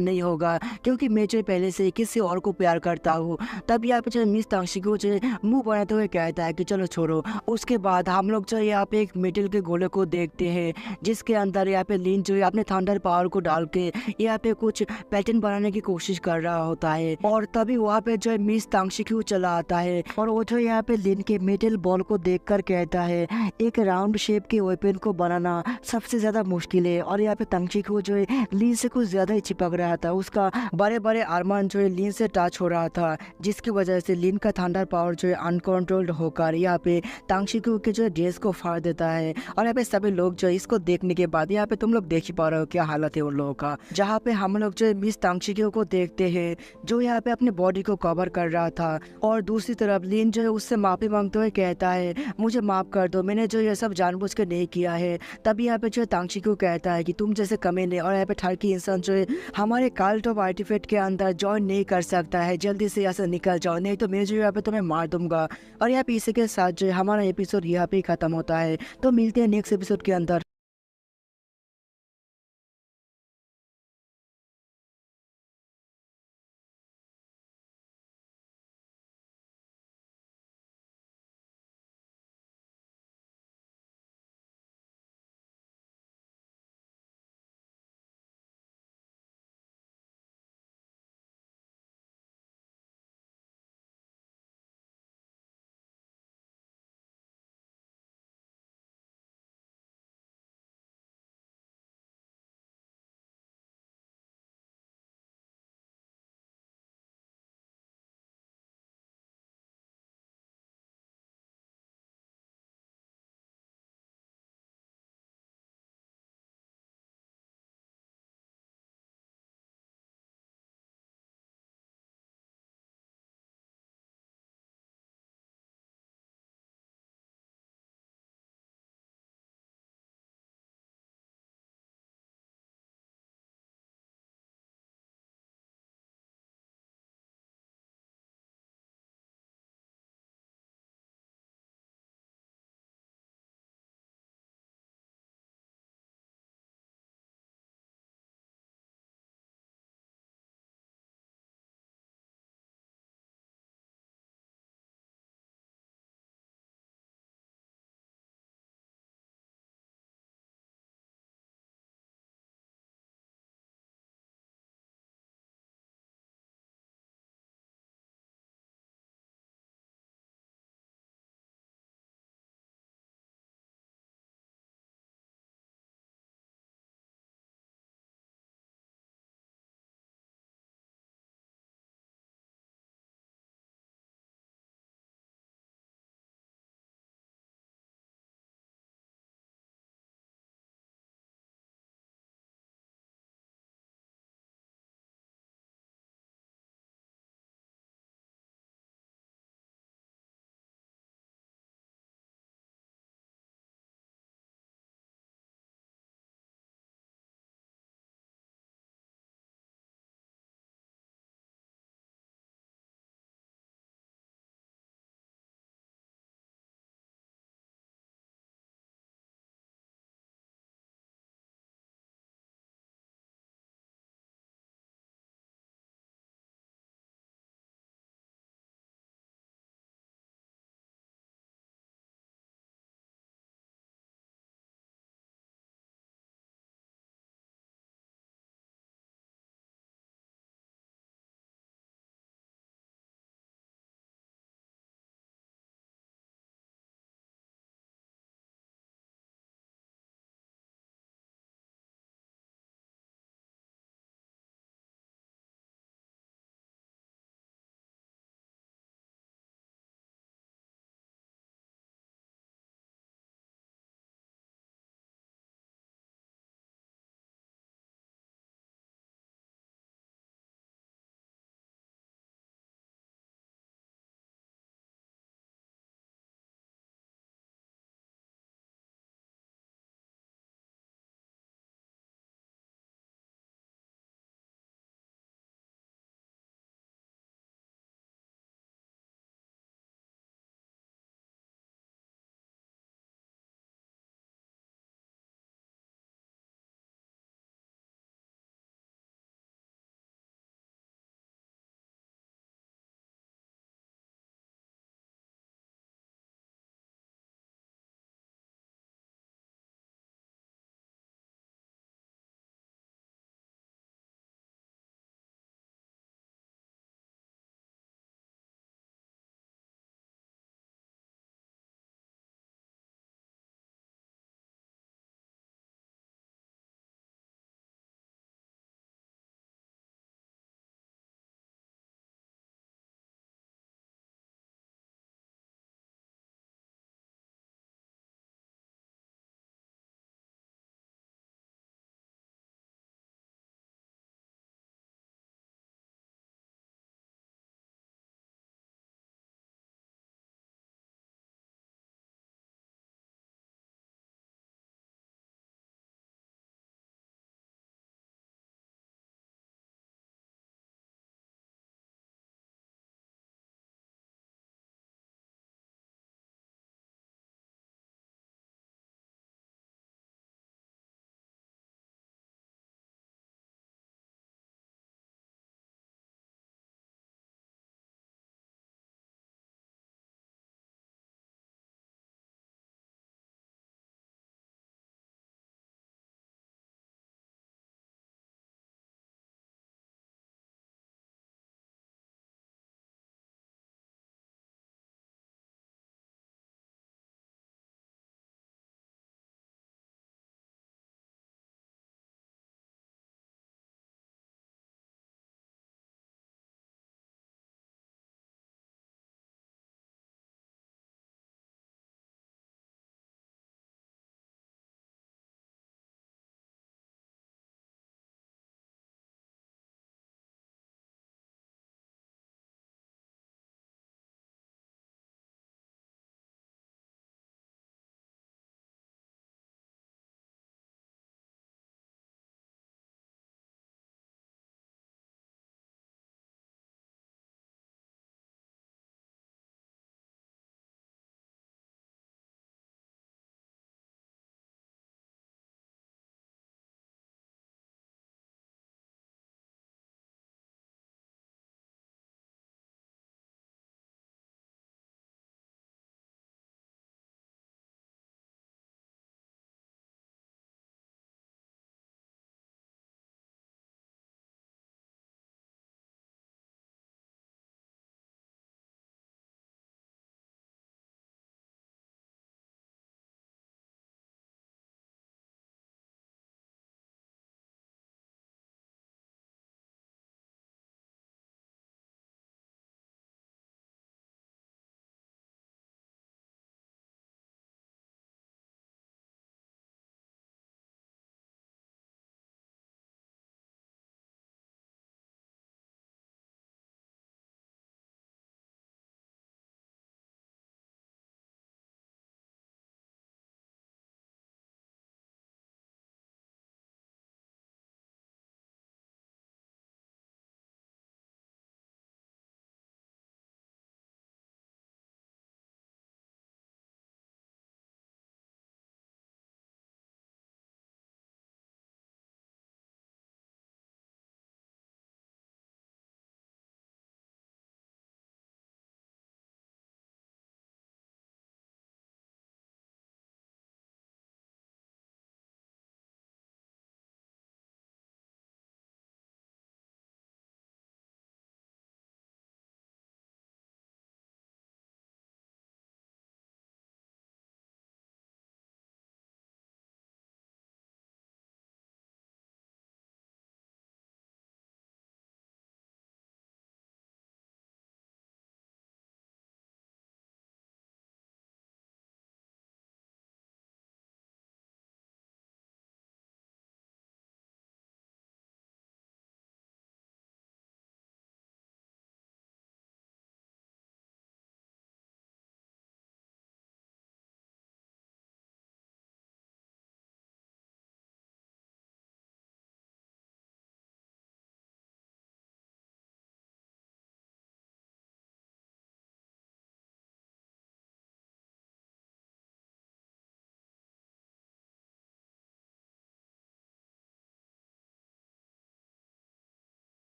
नहीं होगा, क्योंकि मैं जो पहले से किसी और को प्यार करता हूँ। तब यहाँ पे जो मिस तांगशी जो है मुंह बनाते हुए कहता है कि चलो छोड़ो। उसके बाद हम लोग जो यहाँ पे एक मेटल के गोले को देखते हैं जिसके अंदर यहाँ पे लिन जो है अपने थंडर पावर को डाल के यहाँ पे कुछ पैटर्न बनाने की कोशिश कर रहा होता है। और तभी वहाँ पे जो है मिस तांगशी चला आता है और वो जो यहाँ पे लिन के मेटल बॉल को देखकर कहता है एक राउंड शेप के वेपन को बनाना सबसे ज्यादा मुश्किल है। और यहाँ पे तांगशी जो है लिन से कुछ ज्यादा ही चिपक रहा था। उसका बड़े बड़े अरमान जो है लिन से टच हो रहा था, जिसकी वजह से लिन का थंडर पावर जो है अनकंट्रोल्ड होकर यहाँ पे तांगशी के जो है ड्रेस को फाड़ देता है। और यहाँ पे सभी लोग जो है इसको देखने के बाद यहाँ पे तुम लोग देख ही पा रहे हो क्या हालत है उन लोगों का। जहाँ पे हम लोग जो है मिस तांगशी को देखते हैं जो यहाँ पे अपने बॉडी को कवर कर रहा था। और दूसरी तरफ लिन जो है उससे माफी मांगते हुए कहता है मुझे माफ कर दो, मैंने जो ये सब जानबूझ के नहीं किया है। तभी यहाँ पे जो है तांगशी कहता है कि तुम जैसे कमीने और यहाँ पे ठरकी इंसान जो है हमारे काल्ट ऑफ आर्टिफैक्ट के अंदर ज्वाइन नहीं कर सकता है, जल्दी से यहाँ से निकल जाओ नहीं तो मैं जो यहाँ पे तुम्हें मार दूंगा। और यहाँ पे इसी के साथ जो है हमारा एपिसोड यहाँ पे ही खत्म होता है। तो मिलते हैं नेक्स्ट एपिसोड के अंदर।